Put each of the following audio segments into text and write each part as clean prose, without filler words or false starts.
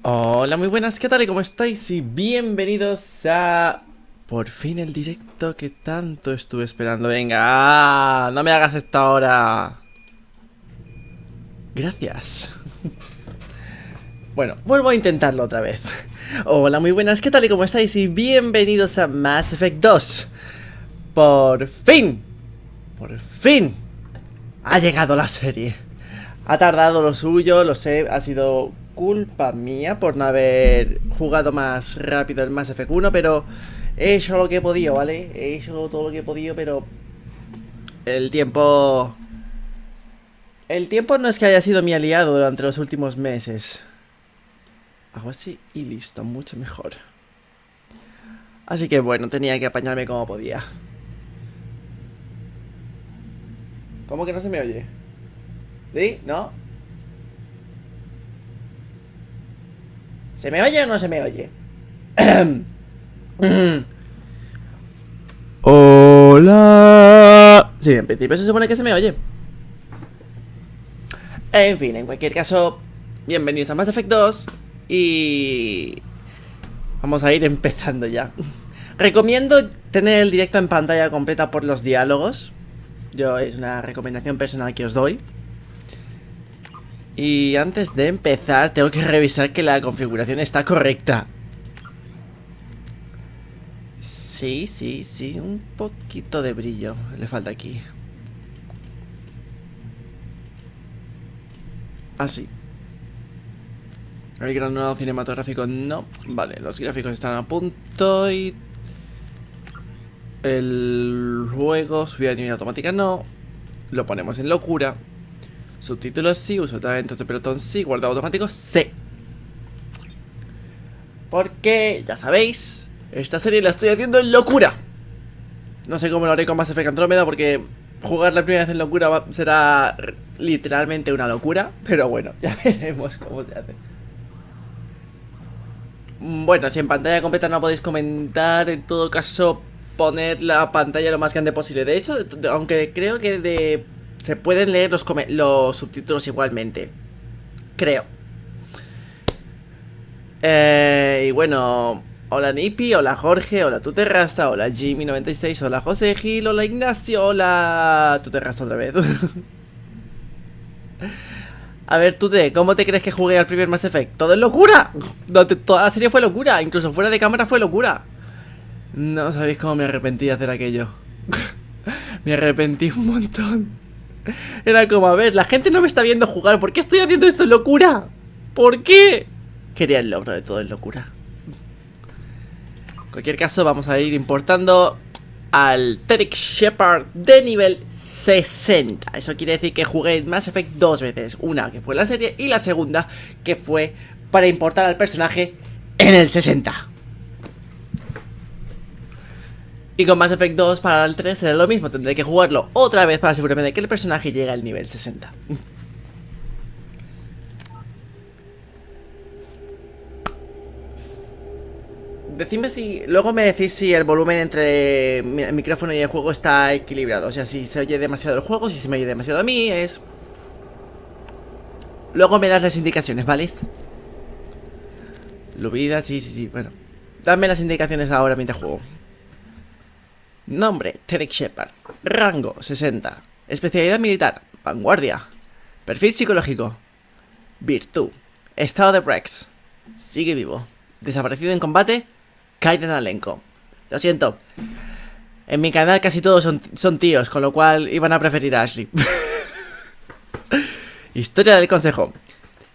Hola, muy buenas, ¿qué tal y cómo estáis? Y bienvenidos a... Por fin el directo que tanto estuve esperando. Venga, no me hagas esto ahora. Gracias. Bueno, vuelvo a intentarlo otra vez. Hola, muy buenas, ¿qué tal y cómo estáis? Y bienvenidos a Mass Effect 2. Por fin ha llegado la serie. Ha tardado lo suyo, lo sé, ha sido culpa mía por no haber jugado más rápido el Mass Effect 1, pero he hecho lo que he podido, ¿vale? He hecho todo lo que he podido, pero el tiempo... El tiempo no es que haya sido mi aliado durante los últimos meses. Hago así y listo, mucho mejor. Así que bueno, tenía que apañarme como podía. ¿Cómo que no se me oye? ¿Sí? ¿No? ¿Se me oye o no se me oye? Hola. Sí, en principio se supone que se me oye. En fin, en cualquier caso, bienvenidos a Mass Effect 2. Y... vamos a ir empezando ya. Recomiendo tener el directo en pantalla completa por los diálogos. Es una recomendación personal que os doy. Y antes de empezar tengo que revisar que la configuración está correcta. Sí, un poquito de brillo le falta aquí. Así. El granulado cinematográfico no. Vale, los gráficos están a punto y... el juego, subida de nivel automática no. Lo ponemos en locura. Subtítulos sí, uso talentos de pelotón sí, guardado automático sí. Porque, ya sabéis, esta serie la estoy haciendo en locura. No sé cómo lo haré con Mass Effect Andromeda porque jugar la primera vez en locura será literalmente una locura. Pero bueno, ya veremos cómo se hace. Bueno, si en pantalla completa no podéis comentar, en todo caso poner la pantalla lo más grande posible. De hecho, aunque creo que se pueden leer los subtítulos igualmente. Creo. Y bueno, hola Nipi, hola Jorge, hola Tuterrasta, hola Jimmy96, hola José Gil, hola Ignacio, hola Tuterrasta otra vez. A ver, Tute, ¿cómo te crees que jugué al primer Mass Effect? ¡Todo es locura! Toda la serie fue locura, incluso fuera de cámara fue locura. No sabéis cómo me arrepentí de hacer aquello. Me arrepentí un montón. Era como, a ver, la gente no me está viendo jugar, ¿por qué estoy haciendo esto en locura? ¿Por qué? Quería el logro de todo en locura. En cualquier caso, vamos a ir importando al PlayTerik Shepard de nivel 60. Eso quiere decir que jugué Mass Effect 2 veces. Una que fue la serie y la segunda que fue para importar al personaje en el 60. Y con Mass Effect 2 para el 3 será lo mismo. Tendré que jugarlo otra vez para asegurarme de que el personaje llegue al nivel 60. Decidme si... luego me decís si el volumen entre el micrófono y el juego está equilibrado. O sea, si se oye demasiado el juego, si se me oye demasiado a mí, es... Luego me das las indicaciones, ¿vale? Lubida, sí, bueno. Dame las indicaciones ahora mientras juego. Nombre, PlayTerik Shepard. Rango, 60. Especialidad militar, vanguardia. Perfil psicológico, virtud. Estado de Brex, sigue vivo. Desaparecido en combate, caída en elenco. Lo siento. En mi canal casi todos son tíos, con lo cual iban a preferir a Ashley. Historia del consejo.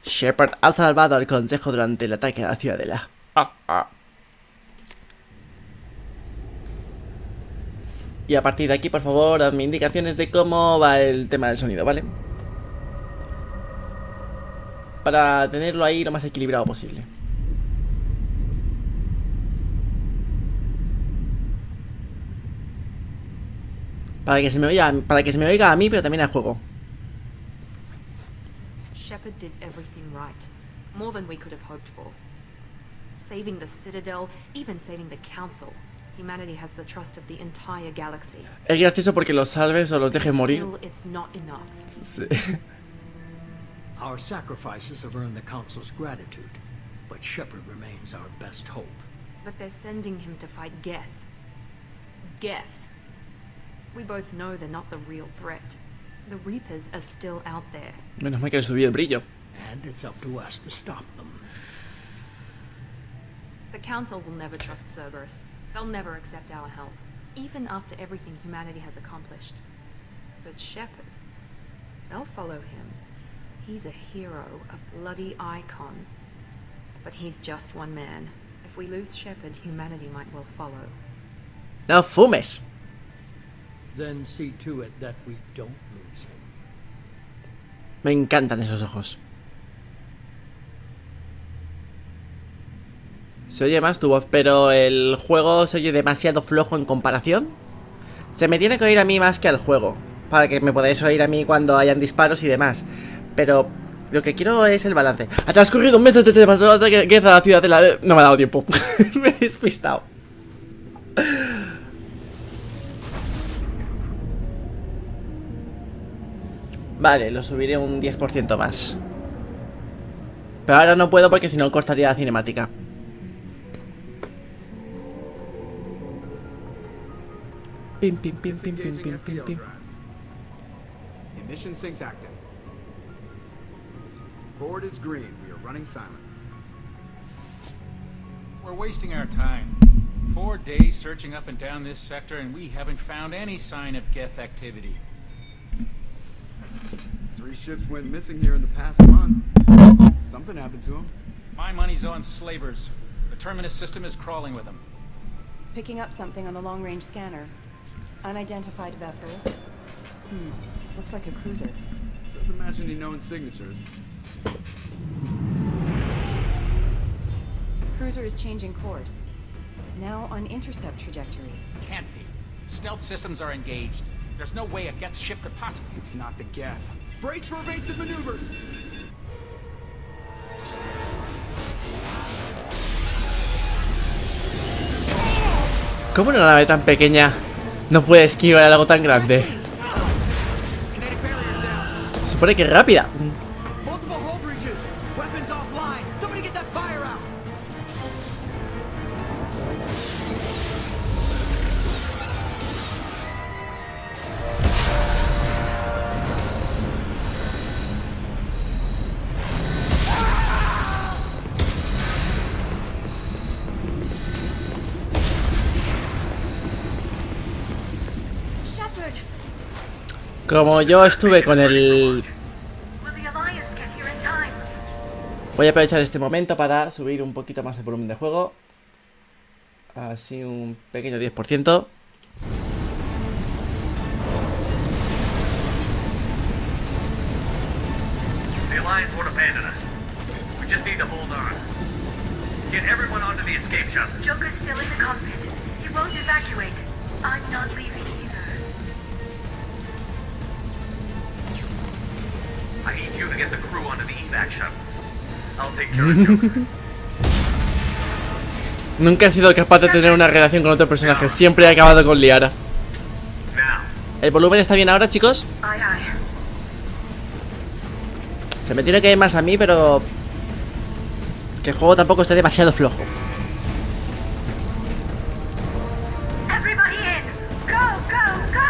Shepard ha salvado al consejo durante el ataque a la ciudadela. Y a partir de aquí, por favor, dadme indicaciones de cómo va el tema del sonido, ¿vale? Para tenerlo ahí lo más equilibrado posible. Para que se me oiga a mí, pero también al juego. Shepard did everything right, more than we could have hoped for. Saving the Citadel, even saving the Council. Humanity has the trust of the entire galaxy. Es gracioso porque los salves o los dejes morir. Still, it's not enough. Sí. Our sacrifices have earned the Council's gratitude. But Shepard remains our best hope. But they're sending him to fight Geth. Geth. We both know they're not the real threat. The Reapers are still out there. Menos mal que le subí el brillo. And it's up to us to stop them. The Council will never trust Cerberus. They'll never accept our help, even after everything humanity has accomplished. But Shepard, they'll follow him. He's a hero, a bloody icon. But he's just one man. If we lose Shepard, humanity might well follow. No fumes. Then see to it that we don't lose him. Me encantan esos ojos. Se oye más tu voz, pero el juego se oye demasiado flojo en comparación. Se me tiene que oír a mí más que al juego, para que me podáis oír a mí cuando hayan disparos y demás. Pero lo que quiero es el balance. Ha transcurrido un mes desde que pasó la guerra a la ciudad de la... No me ha dado tiempo. Me he despistado. Vale, lo subiré un 10% más. Pero ahora no puedo porque si no cortaría la cinemática. Pim, pim, pim, pim, pim, pim, pim, pim. Emission sinks active. Board is green. We are running silent. We're wasting our time. 4 days searching up and down this sector, and we haven't found any sign of Geth activity. 3 ships went missing here in the past month. Something happened to them. My money's on slavers. The Terminus system is crawling with them. Picking up something on the long-range scanner. Unidentified vessel. Looks like a cruiser. Doesn't match any known signatures. Cruiser is changing course. Now on intercept trajectory. Can't be. Stealth systems are engaged. There's no way a Geth ship could possibly... It's not the Geth. Brace for evasive maneuvers! ¿Cómo una nave tan pequeña no puede esquivar algo tan grande? Se supone que es rápida. Multiple hull breaches! Weapons offline! Somebody get that fire out! Como yo estuve con el... Voy a aprovechar este momento para subir un poquito más el volumen de juego. Así un pequeño 10%. The Alliance won't abandon us. We just need to hold on. Get everyone onto the escape shuttle. Joker's still in the cockpit. He won't evacuate. I'm not leaving either. I need you to get the crew onto the evac shuttles. I'll take care of Joker. Nunca he sido capaz de tener una relación con otro personaje. Siempre he acabado con Liara. Now. ¿El volumen está bien ahora, chicos? Aye, aye. Se me tiene que ir más a mí, pero... que el juego tampoco esté demasiado flojo. Everybody in! Go, go, go!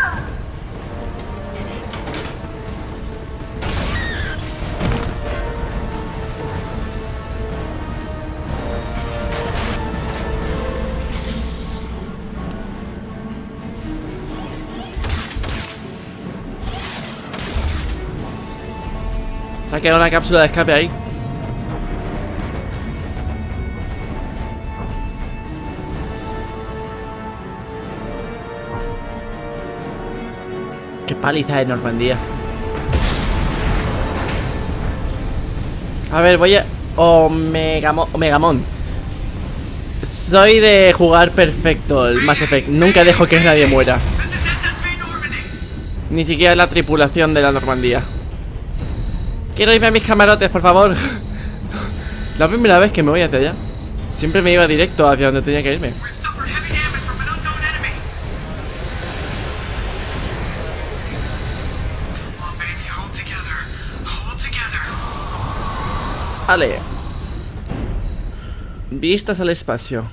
Se ha quedado una cápsula de escape ahí. Qué paliza de Normandía. A ver, voy a... Omegamon. Soy de jugar perfecto el Mass Effect. Nunca dejo que nadie muera. Ni siquiera la tripulación de la Normandía. Quiero irme a mis camarotes, por favor. La primera vez que me voy hacia allá. Siempre me iba directo hacia donde tenía que irme. Vale. Vistas al espacio.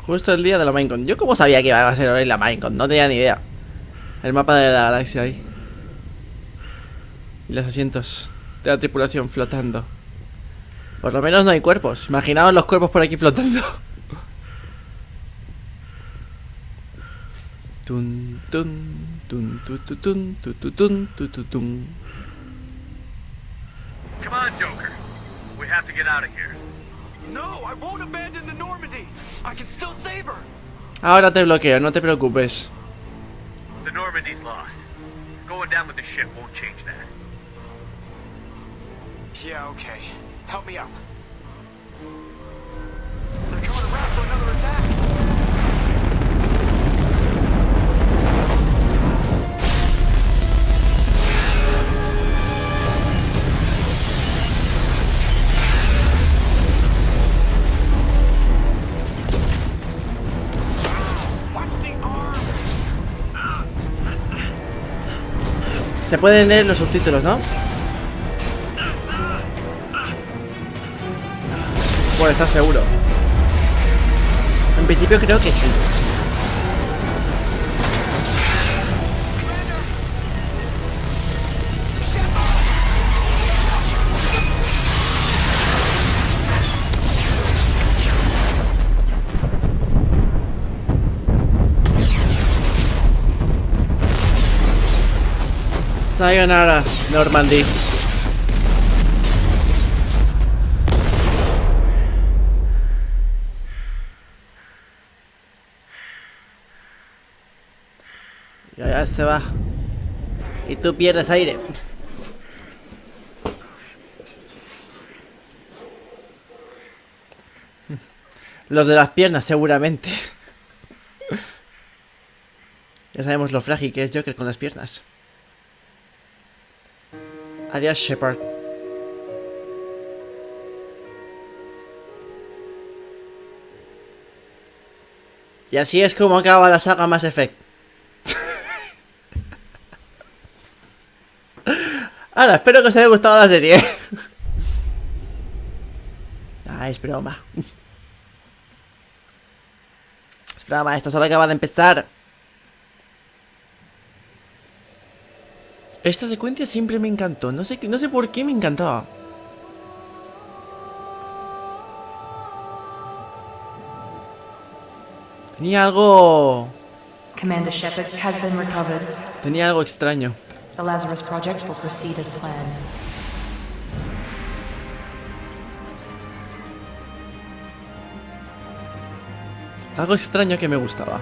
Justo el día de la Minecon. Yo como sabía que iba a ser hoy la Minecon, no tenía ni idea. El mapa de la galaxia ahí. Y los asientos de la tripulación flotando. Por lo menos no hay cuerpos. Imaginaos los cuerpos por aquí flotando. Tun, tun, tun, tun, tun, tun, tun, tun, tun, tun, tun. Come on, Joker. We have to get out of here. No, I won't abandon the Normandy. I can still save her. Ahora te bloqueo, no te preocupes. The Normandy's lost. Going down with the ship won't change that. Yeah, okay. Help me up. They're coming around for another attack. Se pueden leer los subtítulos, ¿no? Por estar seguro. En principio creo que sí. Sayonara, Normandy. Ya se va. Y tú pierdes aire. Los de las piernas, seguramente. Ya sabemos lo frágil que es Joker con las piernas. Adiós, Shepard. Y así es como acaba la saga Mass Effect. Ahora, espero que os haya gustado la serie. Es broma. Es broma, esto solo acaba de empezar. Esta secuencia siempre me encantó. No sé por qué me encantaba. Tenía algo... Commander Shepard has been recovered. Tenía algo extraño. The Lazarus project will proceed as planned. Algo extraño que me gustaba.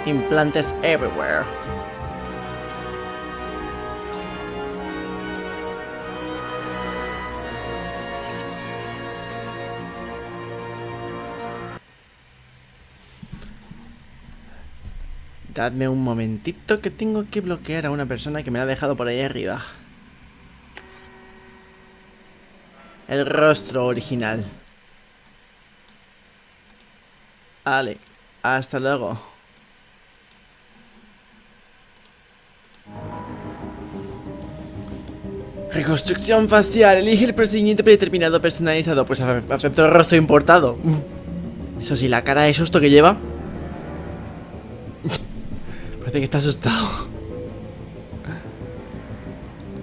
Implantes everywhere. Dadme un momentito que tengo que bloquear a una persona que me la ha dejado por ahí arriba. El rostro original. Vale, hasta luego. Reconstrucción facial. Elige el procedimiento predeterminado personalizado. Pues acepto el rostro importado. Eso sí, la cara de susto que lleva. Parece que está asustado.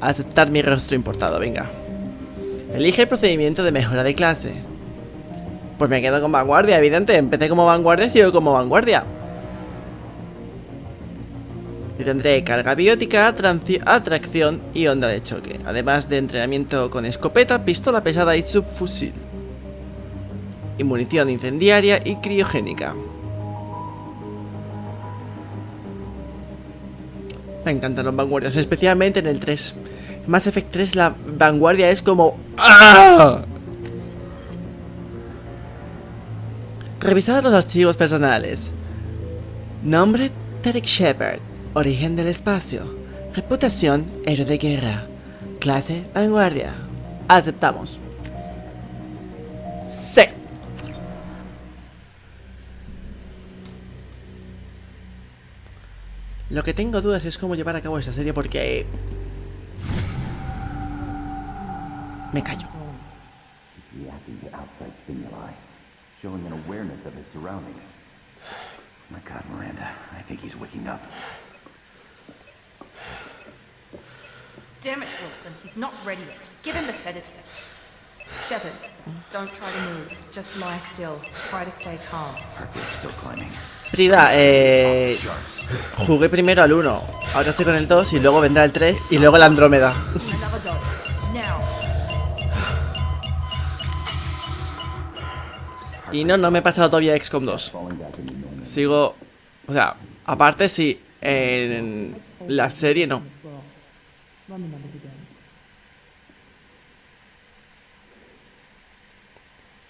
Aceptar mi rostro importado, venga. Elige el procedimiento de mejora de clase. Pues me quedo con vanguardia, evidente. Empecé como vanguardia y sigo como vanguardia. Y tendré carga biótica, atracción y onda de choque. Además de entrenamiento con escopeta, pistola pesada y subfusil. Y munición incendiaria y criogénica. Me encantan los vanguardias, especialmente en el 3. En Mass Effect 3 la vanguardia es como... ¡ah! Revisar los archivos personales. Nombre PlayTerik Shepard, origen del espacio, reputación héroe de guerra, clase vanguardia. Aceptamos. Sí. Lo que tengo dudas es cómo llevar a cabo esta serie porque... me callo. Reacting to outside stimuli, showing an awareness of his surroundings. My God, Miranda, I think he's waking up. Damn it, Wilson. He's not ready yet. Give him the sedative. Shepard, don't try to move. Just lie still. Try to stay calm. Heartbeat's still climbing. Frida, jugué primero al 1, ahora estoy con el 2 y luego vendrá el 3 y luego el Andrómeda. Another dose. Now. Y no me he pasado todavía XCOM 2. Sigo, o sea, aparte sí, en la serie no.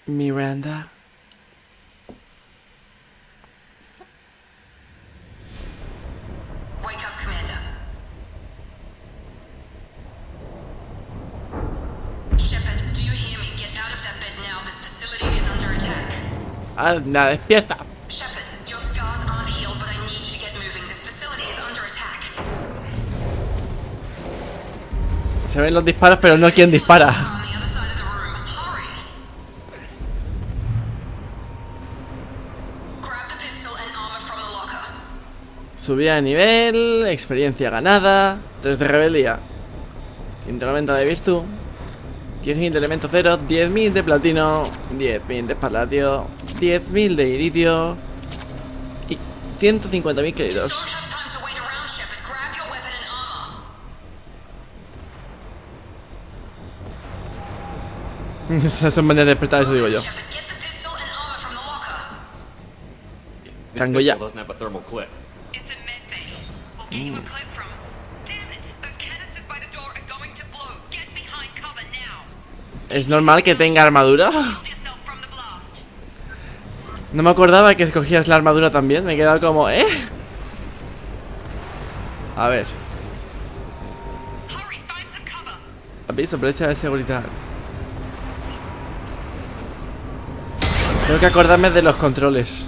Miranda. Wake up, Commander. Shepard, do you hear me? Get out of that bed now. This facility is under attack. Anda, despierta. Shepard, your scars aren't healed, but I need you to get moving. This facility is under attack. Se ven los disparos, pero no quién dispara. On the other side of the room. Hurry. Grab the pistol and armor from the locker. Subida de nivel, experiencia ganada, 3 de rebeldía, 190 de virtud, 10.000 de elemento cero, 10.000 de platino, 10.000 de paladio, 10.000 de iridio y 150.000 créditos. Don't have time to wait around, Shepard. Grab your weapon and armor. Esas son maneras de despertar, eso digo yo. Shepard, get the pistol and armor from the locker. Tango ya. doesn't have a thermal clip. It's a med bay. We'll get you a clip from him. Damn it! Those canisters by the door are going to blow. Get behind cover now. ¿Es normal que tenga armadura? Shield yourself from the blast. No me acordaba que escogías la armadura también. Me he quedado como, ¿eh? A ver. Hurry, find some cover. Aviso, brecha de seguridad. Tengo que acordarme de los controles.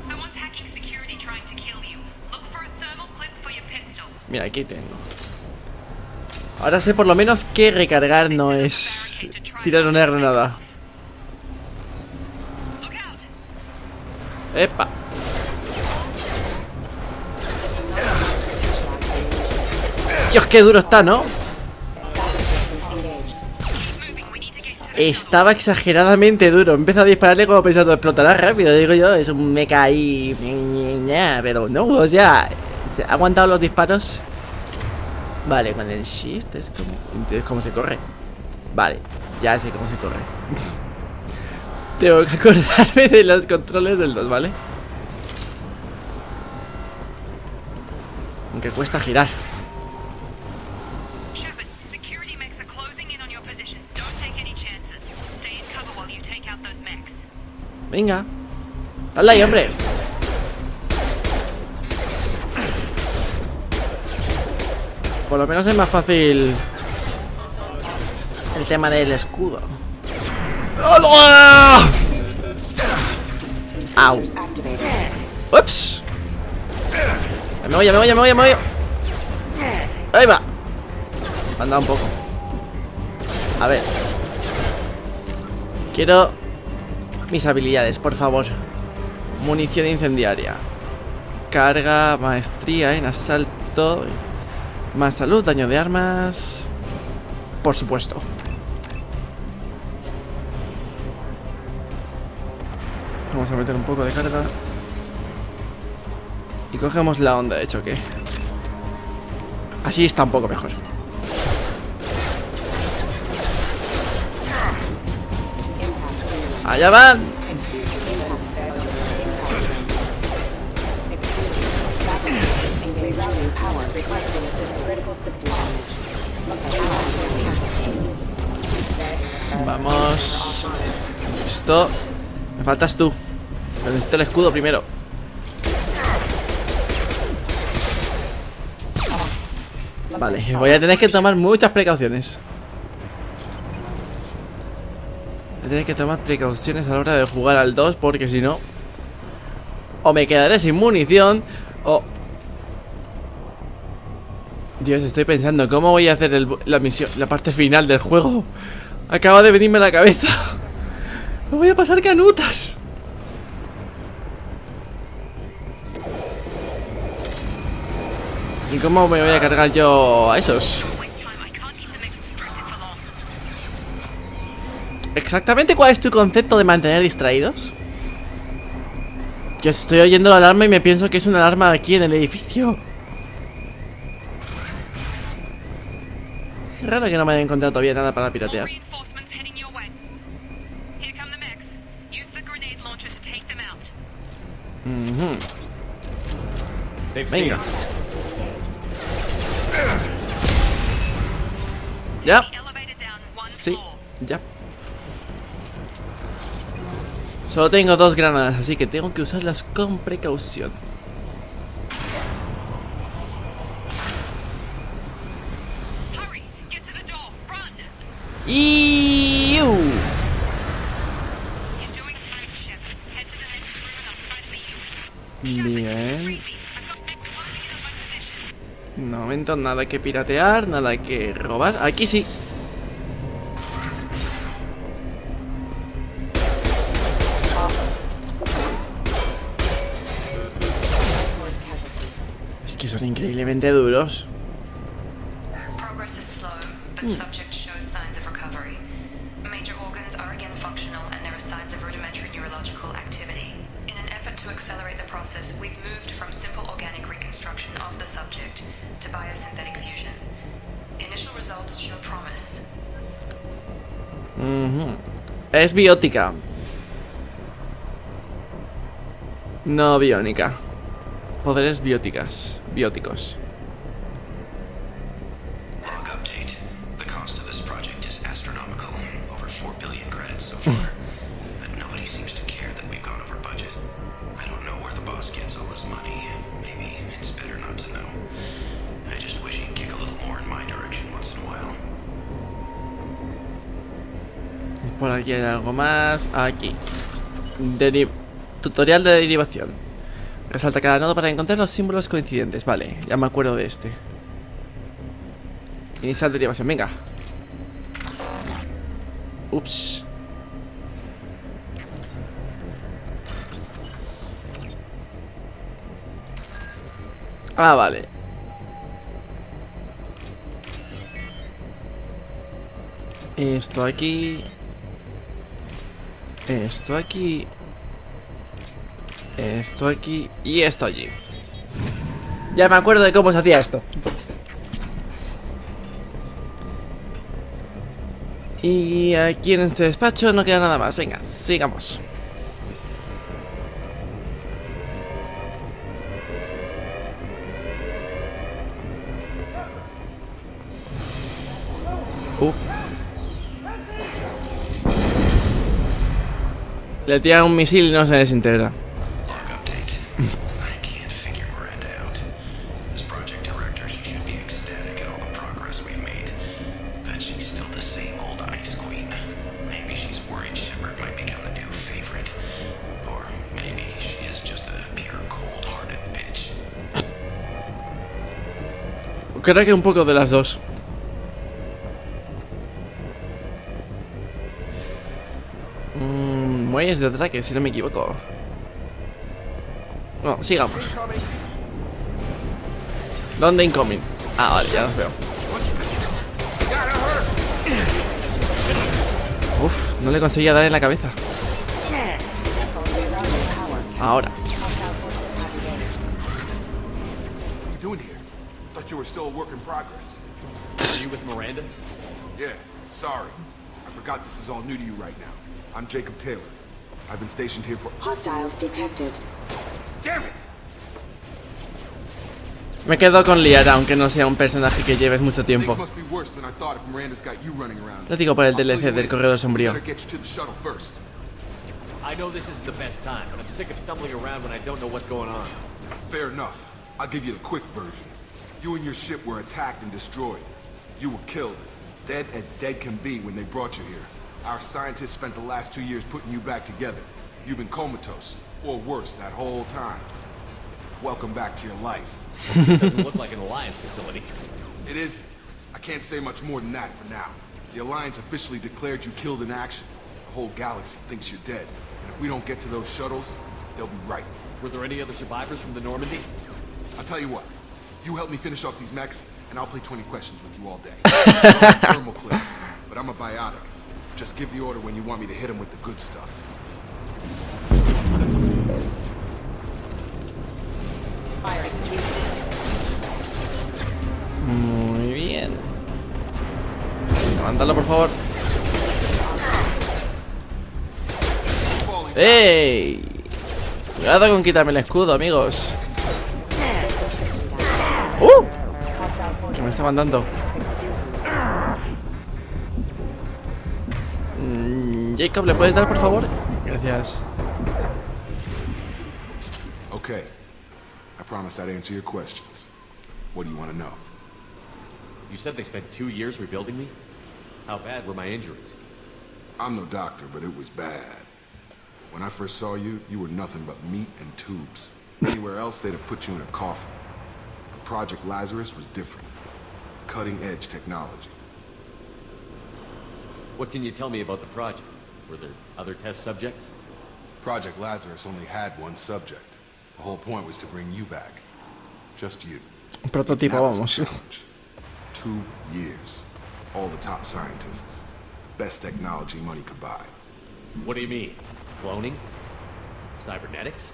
Someone's hacking security trying to kill you. Look for a thermal clip for your pistol. Mira, aquí tengo. Ahora sé por lo menos que recargar no es tirar una granada. Look out. ¡Epa! Dios, qué duro está, ¿no? Estaba exageradamente duro. Empezó a dispararle como pensando, explotará rápido. Digo yo, es un mecha ahí. Pero no, o sea, se ha aguantado los disparos. Vale, con el shift es como... Entonces, ¿cómo se corre? Vale, ya sé cómo se corre. Tengo que acordarme de los controles del 2, ¿vale? Aunque cuesta girar. Shepard, security mechs are closing in on your position. Don't take any chances. Stay in cover while you take out those mechs. Venga. Dale ahí, hombre. Por lo menos es más fácil el tema del escudo. ¡Au! ¡Ups! Me voy. Ahí va. Me han dado un poco. A ver. Quiero mis habilidades, por favor. Munición incendiaria. Carga, maestría en asalto. Más salud, daño de armas. Por supuesto. Vamos a meter un poco de carga. Y cogemos la onda de choque. Así está un poco mejor. Allá van. Vamos. Listo. Me faltas tú. Necesito el escudo primero. Vale, voy a tener que tomar muchas precauciones. Voy a tener que tomar precauciones a la hora de jugar al 2, porque si no, o me quedaré sin munición, o... Dios, estoy pensando cómo voy a hacer la misión, la parte final del juego. Acaba de venirme a la cabeza. Me voy a pasar canutas. ¿Y cómo me voy a cargar yo a esos? ¿Exactamente cuál es tu concepto de mantener distraídos? Yo estoy oyendo la alarma y me pienso que es una alarma aquí en el edificio. Es raro que no me haya encontrado todavía nada para piratear. Venga. Ya. Sí, ya. Solo tengo 2 granadas, así que tengo que usarlas con precaución. Y bien. Un momento, nada que piratear, nada que robar. Aquí sí. Es que son increíblemente duros. Progress is slow, but the subject shows signs of recovery. Major organs are again functional and there are signs of rudimentary neurological activity. In an effort to accelerate the process, we've moved from simple organic reconstruction of the subject to biosynthetic fusion. Initial results show promise. Es biótica. No biónica. Poderes bióticos. Log update. The cost of this project is astronomical. Over 4 billion credits so far. But nobody seems to care that we've gone over budget. I don't know where the boss gets all this money. Maybe it's better not to know. I just wish he'd kick a little more in my direction once in a while. Por aquí hay algo más. Aquí. Tutorial de derivación. Resalta cada nodo para encontrar los símbolos coincidentes. Vale, ya me acuerdo de este. Iniciar derivación, venga. Ups. Ah, vale. Esto aquí. Esto aquí. Esto aquí. Y esto allí. Ya me acuerdo de cómo se hacía esto. Y aquí en este despacho no queda nada más. Venga, sigamos. Le tiran un misil y no se desintegra. Creo que un poco de las dos. Muelles de atraque, si no me equivoco. No, sigamos. ¿Dónde incoming? Ah, vale, ya los veo. Uf, no le conseguía dar en la cabeza. Ahora. You were still a work in progress. Are you with Miranda? Yeah, sorry. I forgot this is all new to you right now. I'm Jacob Taylor. I've been stationed here for... Hostiles detected. Damn it! Me quedo con Liara, aunque no sea un personaje que lleves mucho tiempo. Lo digo por el DLC del corredor sombrío. I know this is the best time, but I'm sick of stumbling around when I don't know what's going on. Fair enough. I'll give you the quick version. You and your ship were attacked and destroyed. You were killed. Dead as dead can be when they brought you here. Our scientists spent the last 2 years putting you back together. You've been comatose, or worse, that whole time. Welcome back to your life. This doesn't look like an Alliance facility. It isn't. I can't say much more than that for now. The Alliance officially declared you killed in action. The whole galaxy thinks you're dead. And if we don't get to those shuttles, they'll be right. Were there any other survivors from the Normandy? I'll tell you what. You help me finish off these mechs, and I'll play 20 questions with you all day. Thermal clips, but I'm a biotic. Just give the order when you want me to hit them with the good stuff. Muy bien. Levántalo, por favor. ¡Ey! Cuidado con quitarme el escudo, amigos. ¿Qué me estaban dando? Jacob, ¿le puedes dar, por favor? Gracias. Okay. I promised I'd answer your questions. What do you want to know? You said they spent 2 years rebuilding me? How bad were my injuries? I'm no doctor, but it was bad. When I first saw you, you were nothing but meat and tubes. Anywhere else, they'd have put you in a coffin. But Project Lazarus was different. Cutting-edge technology. What can you tell me about the project? Were there other test subjects? Project Lazarus only had one subject. The whole point was to bring you back. Just you. Un prototipo, vamos. 2 years. All the top scientists. The best technology money could buy. What do you mean? Cloning? Cybernetics?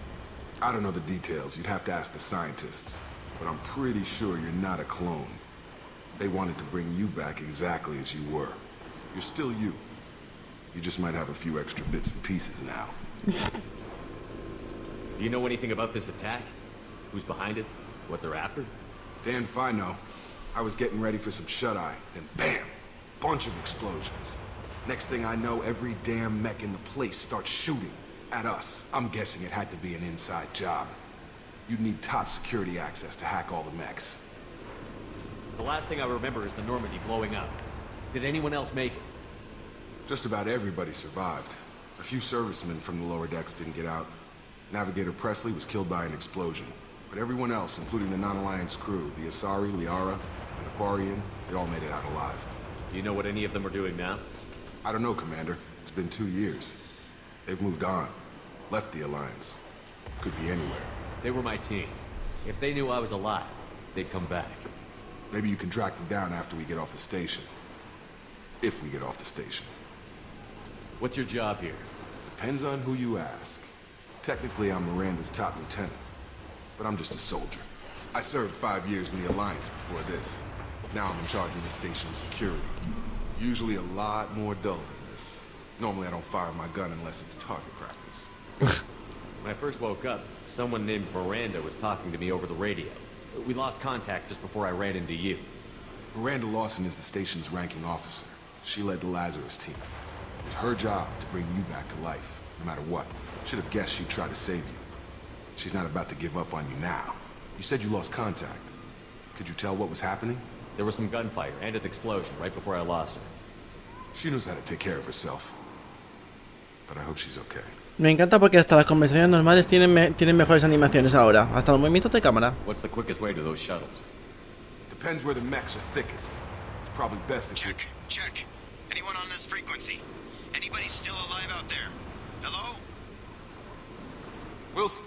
I don't know the details. You'd have to ask the scientists. But I'm pretty sure you're not a clone. They wanted to bring you back exactly as you were. You're still you. You just might have a few extra bits and pieces now. Do you know anything about this attack? Who's behind it? What they're after? Damned if I know. I was getting ready for some shut-eye, then bam! Bunch of explosions. Next thing I know, every damn mech in the place starts shooting at us. I'm guessing it had to be an inside job. You'd need top security access to hack all the mechs. The last thing I remember is the Normandy blowing up. Did anyone else make it? Just about everybody survived. A few servicemen from the lower decks didn't get out. Navigator Presley was killed by an explosion. But everyone else, including the non-Alliance crew, the Asari, Liara, and the Quarian, they all made it out alive. Do you know what any of them are doing now? I don't know, Commander. It's been 2 years. They've moved on. Left the Alliance. Could be anywhere. They were my team. If they knew I was alive, they'd come back. Maybe you can track them down after we get off the station. If we get off the station. What's your job here? Depends on who you ask. Technically, I'm Miranda's top lieutenant. But I'm just a soldier. I served 5 years in the Alliance before this. Now I'm in charge of the station's security. Usually a lot more dull than this. Normally I don't fire my gun unless it's target practice. When I first woke up, someone named Miranda was talking to me over the radio. We lost contact just before I ran into you. Miranda Lawson is the station's ranking officer. She led the Lazarus team. It was her job to bring you back to life, no matter what. Should have guessed she'd try to save you. She's not about to give up on you now. You said you lost contact. Could you tell what was happening? There was some gunfire and an explosion right before I lost her. She knows how to take care of herself. But I hope she's okay. Me encanta porque hasta las conversaciones normales tienen mejores animaciones ahora. Hasta los movimientos de cámara. What's the quickest way to those shuttles? Depends where the mechs are thickest. It's probably best if Check. Anyone on this frequency? Anybody still alive out there? Hello? Wilson,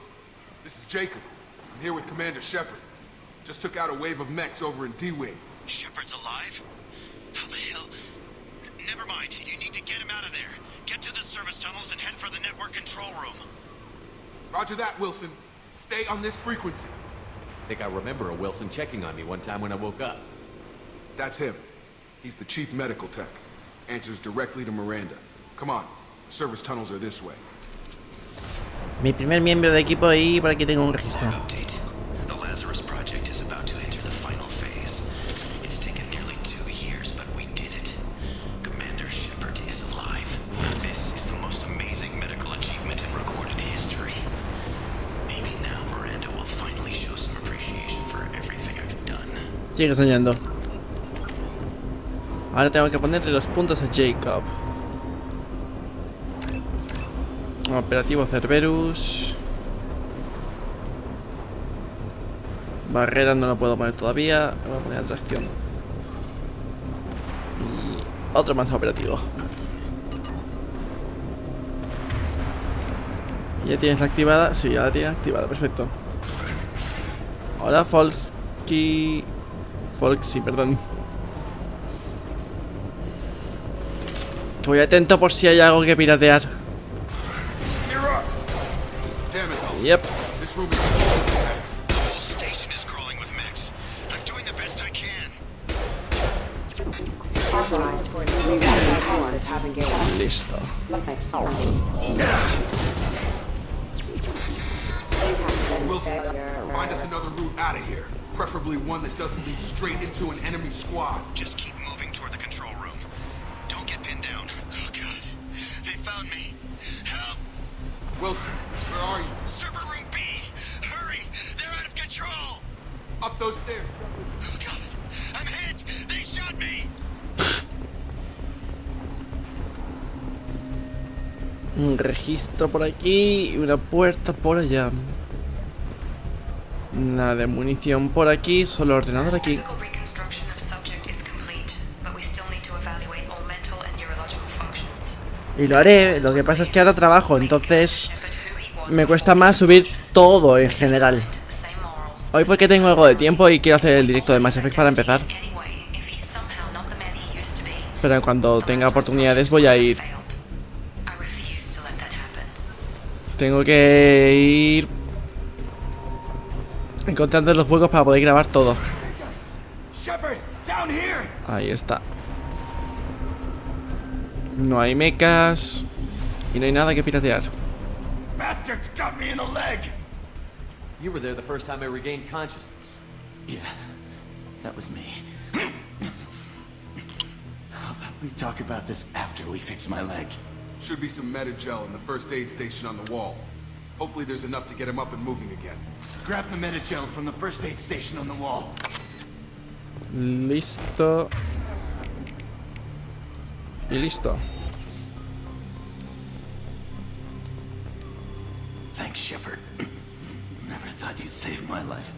this is Jacob. I'm here with Commander Shepard. Just took out a wave of mechs over in D-Wing. Shepard's alive? How the hell? Never mind. You need to get him out of there. Get to the service tunnels and head for the network control room. Roger that, Wilson. Stay on this frequency. I think I remember a Wilson checking on me one time when I woke up. That's him. He's the chief medical tech. Answers directly to Miranda. Come on. The service tunnels are this way. Mi primer miembro de equipo y por aquí tengo un registro. The Lazarus project is about to enter the final phase. It's taken nearly 2 years, but we did it. Commander Shepard is alive. This is the most amazing medical achievement in recorded history. Maybe now Miranda will finally show some appreciation for everything I've done. Sigue soñando. Ahora tengo que ponerle los puntos a Jacob. Operativo Cerberus. Barrera no lo puedo poner todavía. Voy a poner atracción. Y otro más operativo. ¿Ya tienes activada? Sí, ya la tienes activada, perfecto. Hola, Folksy, perdón. Que voy atento por si hay algo que piratear. Yep. Listo. Wilson, find us another route out of here. Preferably one that doesn't lead straight into an enemy squad. Just keep moving toward the control room. Don't get pinned down. Oh god. They found me. Help! Wilson, where are you? Server room B! Hurry! They're out of control! Up those stairs. Oh god. I'm hit! They shot me! Un registro por aquí y una puerta por allá. Nada de munición por aquí, solo ordenador aquí. Y lo haré, lo que pasa es que ahora trabajo, entonces me cuesta más subir todo en general. Hoy porque tengo algo de tiempo y quiero hacer el directo de Mass Effect para empezar. Pero en cuanto tenga oportunidades voy a ir. Tengo que ir encontrando los huecos para poder grabar todo. Ahí está. No hay mechas y no hay nada que piratear. Bastards got me in the leg. You were there the first time I regained consciousness. Yeah, that was me. How about we talk about this after we fix my leg? Should be some Metagel in the first aid station on the wall. Hopefully there's enough to get him up and moving again. Grab the Metagel from the first aid station on the wall. Listo. Y listo. Thanks, Shepard. Never thought you'd save my life.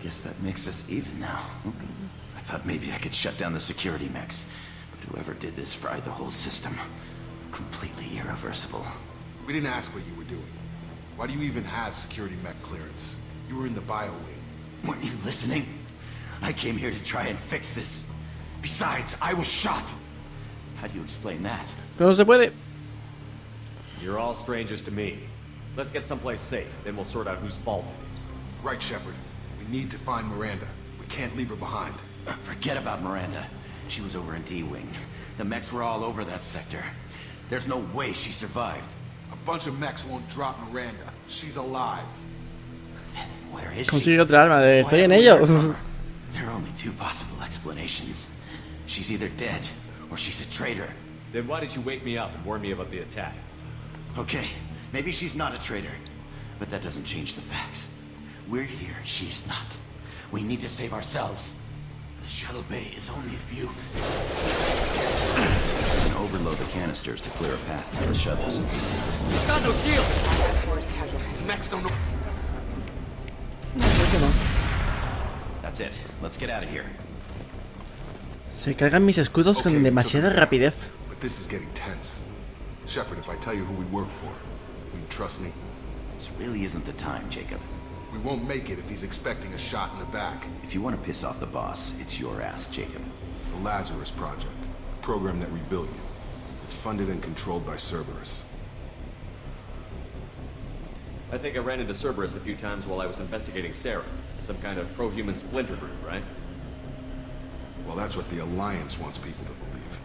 Guess that makes us even now. I thought maybe I could shut down the security mechs, but whoever did this fried the whole system. Completely irreversible. We didn't ask what you were doing. Why do you even have security mech clearance? You were in the bio wing. Weren't you listening? I came here to try and fix this. Besides, I was shot. How do you explain that? No se puede. You're all strangers to me. Let's get someplace safe, then we'll sort out whose fault it is. Right, Shepard. We need to find Miranda. We can't leave her behind. Forget about Miranda. She was over in D-Wing. The mechs were all over that sector. There's no way she survived. A bunch of mechs won't drop Miranda. She's alive. Then where is she? Consigue otra arma, estoy en ello. There are only two possible explanations. She's either dead, or she's a traitor. Then why did you wake me up and warn me about the attack? Okay, maybe she's not a traitor, but that doesn't change the facts. We're here, she's not. We need to save ourselves. The shuttle bay is only a few. And overload the canisters to clear a path to the shuttles. Got no shield! These mechs don't know. That's it. Let's get out of here. Se cargan mis escudos con demasiada rapidez. But this is getting tense. Shepard, if I tell you who we work for, will you trust me? This really isn't the time, Jacob. We won't make it if he's expecting a shot in the back. If you want to piss off the boss, it's your ass, Jacob. The Lazarus Project, a program that rebuilt you. It's funded and controlled by Cerberus. I think I ran into Cerberus a few times while I was investigating Será. Some kind of pro-human splinter group, right? Well, that's what the Alliance wants people to believe.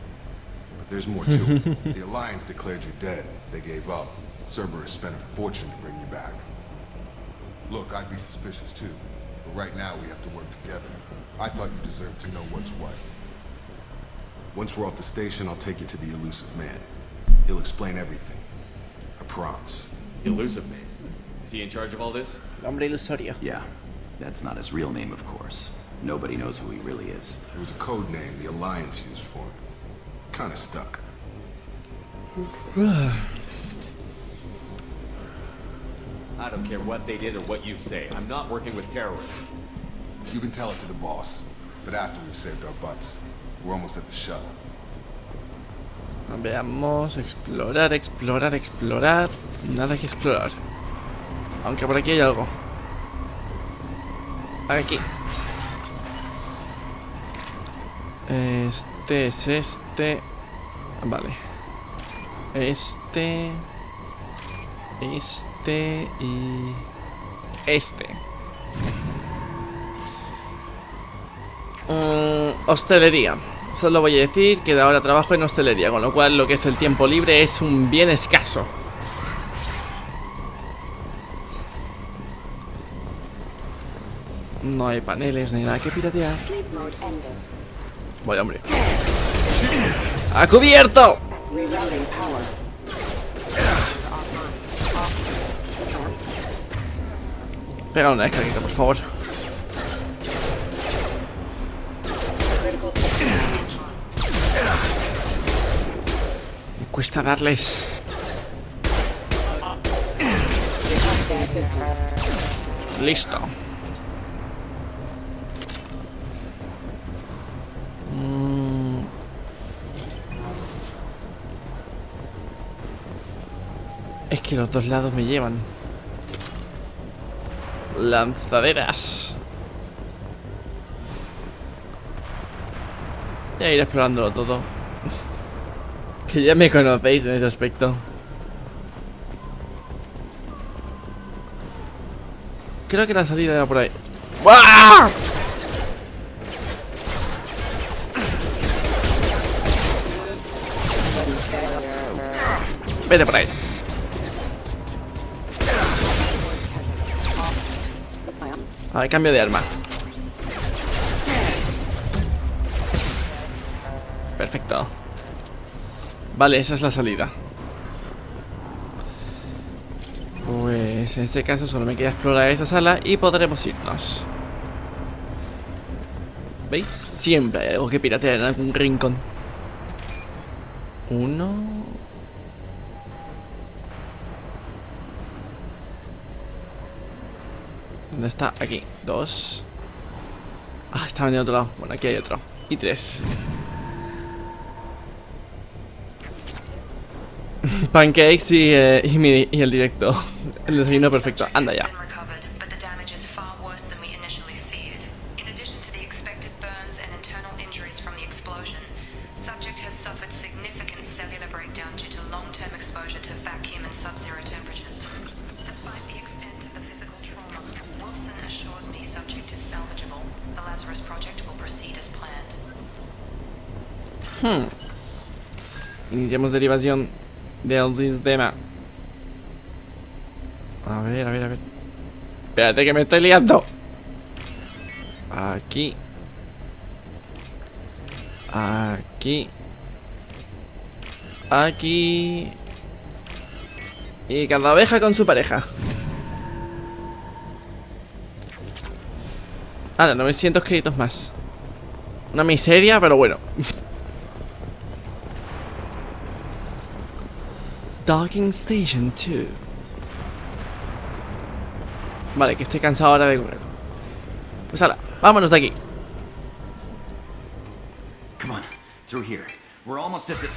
But there's more to it. The Alliance declared you dead. They gave up. Cerberus spent a fortune to bring you back. Look, I'd be suspicious too. But right now we have to work together. I thought you deserved to know what's what. Once we're off the station, I'll take you to the Elusive Man. He'll explain everything. I promise. Elusive Man? Is he in charge of all this? El hombre ilusorio. Yeah. That's not his real name, of course. Nobody knows who he really is. It was a code name the Alliance used for him. Kinda stuck. I don't care what they did or what you say. I'm not working with terrorists. You can tell it to the boss, but after we've saved our butts. We're almost at the shuttle. Veamos, explorar, explorar, explorar. Nada que explorar. Aunque por aquí hay algo. Aquí. Este es este. Vale. Este. Este y... este. Hostelería. Solo voy a decir que de ahora trabajo en hostelería, con lo cual lo que es el tiempo libre es un bien escaso. No hay paneles ni nada que piratear. Voy, hombre. ¡A cubierto! Pega una descarguita, por favor. Me cuesta darles. Listo. Es que los dos lados me llevan. Lanzaderas. Voy a ir explorándolo todo. Que ya me conocéis en ese aspecto. Creo que la salida era por ahí. ¡Buah! Vete por ahí. A ver, cambio de arma. Perfecto. Vale, esa es la salida. Pues en este caso solo me queda explorar esa sala y podremos irnos. ¿Veis? Siempre hay algo que piratear en algún rincón. Uno. ¿Dónde está? Aquí. 2. Ah, estaba en el otro lado. Bueno, aquí hay otro. Y 3. Pancakes y el directo. El desayuno perfecto. Anda ya. Iniciamos derivación del sistema. A ver, a ver, a ver. Espérate que me estoy liando. Aquí. Aquí. Aquí. Y cada oveja con su pareja. Ahora, 900 créditos más. Una miseria, pero bueno. Docking Station 2. Vale, que estoy cansado ahora de correr. Pues ahora, vámonos de aquí. Come on, through here. We're almost at the...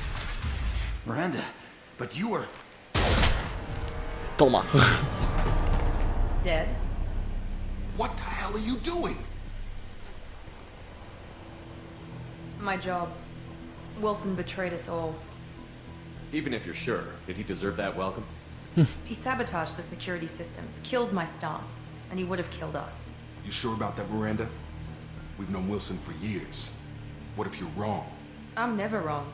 Miranda, but you were... Toma. Dead? What the hell are you doing? My job. Wilson betrayed us all. Even if you're sure, did he deserve that welcome? He sabotaged the security systems, killed my staff, and he would have killed us. You sure about that, Miranda? We've known Wilson for years. What if you're wrong? I'm never wrong.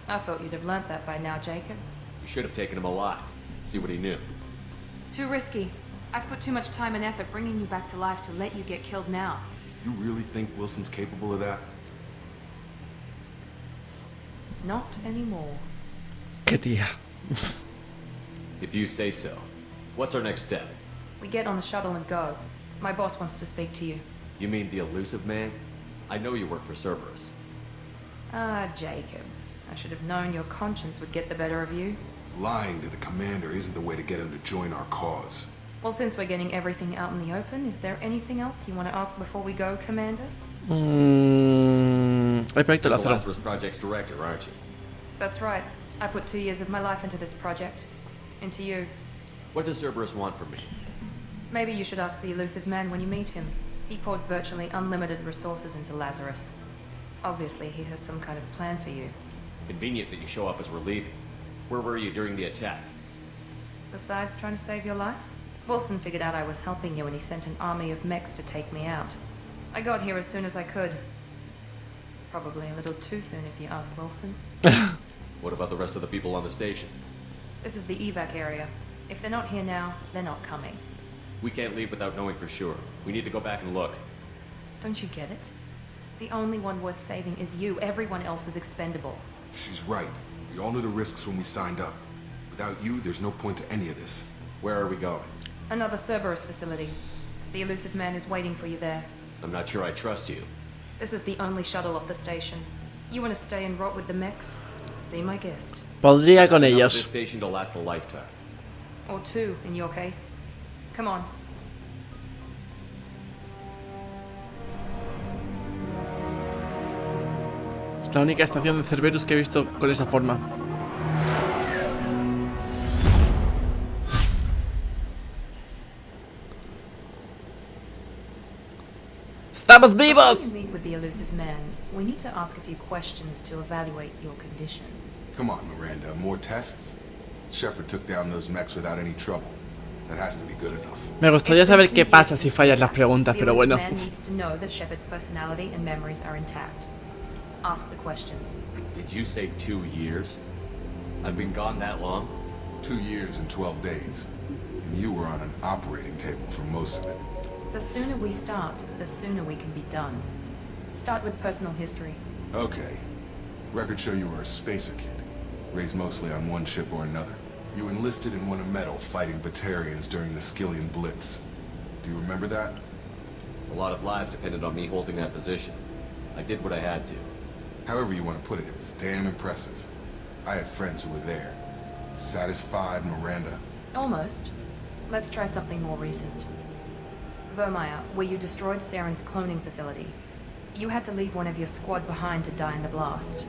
I thought you'd have learnt that by now, Jacob. You should have taken him alive. See what he knew. Too risky. I've put too much time and effort bringing you back to life to let you get killed now. You really think Wilson's capable of that? Not anymore. Qué tía. If you say so. What's our next step? We get on the shuttle and go. My boss wants to speak to you. You mean the elusive man? I know you work for Cerberus. Ah, Jacob. I should have known your conscience would get the better of you. Lying to the commander isn't the way to get him to join our cause. Well, since we're getting everything out in the open, is there anything else you want to ask before we go, Commander? El proyecto You're the Lázaro. Lazarus Project's director, aren't you? That's right. I put 2 years of my life into this project. Into you. What does Cerberus want from me? Maybe you should ask the elusive man when you meet him. He poured virtually unlimited resources into Lazarus. Obviously, he has some kind of plan for you. Convenient that you show up as we're leaving. Where were you during the attack? Besides trying to save your life, Wilson figured out I was helping you and he sent an army of mechs to take me out. I got here as soon as I could. Probably a little too soon if you ask Wilson. What about the rest of the people on the station? This is the evac area. If they're not here now, they're not coming. We can't leave without knowing for sure. We need to go back and look. Don't you get it? The only one worth saving is you. Everyone else is expendable. She's right. We all knew the risks when we signed up. Without you, there's no point to any of this. Where are we going? Another Cerberus facility. The elusive man is waiting for you there. I'm not sure I trust you. This is the only shuttle off the station. You want to stay and rot with the mechs? Be my guest. Podría con Enough of ellos. this station to last a lifetime. Or 2, in your case. Come on. Es la única estación de Cerberus que he visto con esa forma. ¡Estamos vivos! Before you meet with the elusive man, we need to ask a few questions to evaluate your condition. Come on, Miranda. More tests? Shepard took down those mechs without any trouble. That has to be good enough. Me gustaría saber qué pasa si fallas las preguntas, pero bueno. The elusive man needs to know that Shepard's personality and memories are intact. Ask the questions. Did you say 2 years? I've been gone that long? 2 years and 12 days. And you were on an operating table for most of it. The sooner we start, the sooner we can be done. Start with personal history. Okay. Records show you were a spacer kid. Raised mostly on one ship or another. You enlisted and won a medal fighting Batarians during the Skillian Blitz. Do you remember that? A lot of lives depended on me holding that position. I did what I had to. However you want to put it, it was damn impressive. I had friends who were there. Satisfied, Miranda? Almost. Let's try something more recent. Vermeer, where you destroyed Saren's cloning facility. You had to leave one of your squad behind to die in the blast.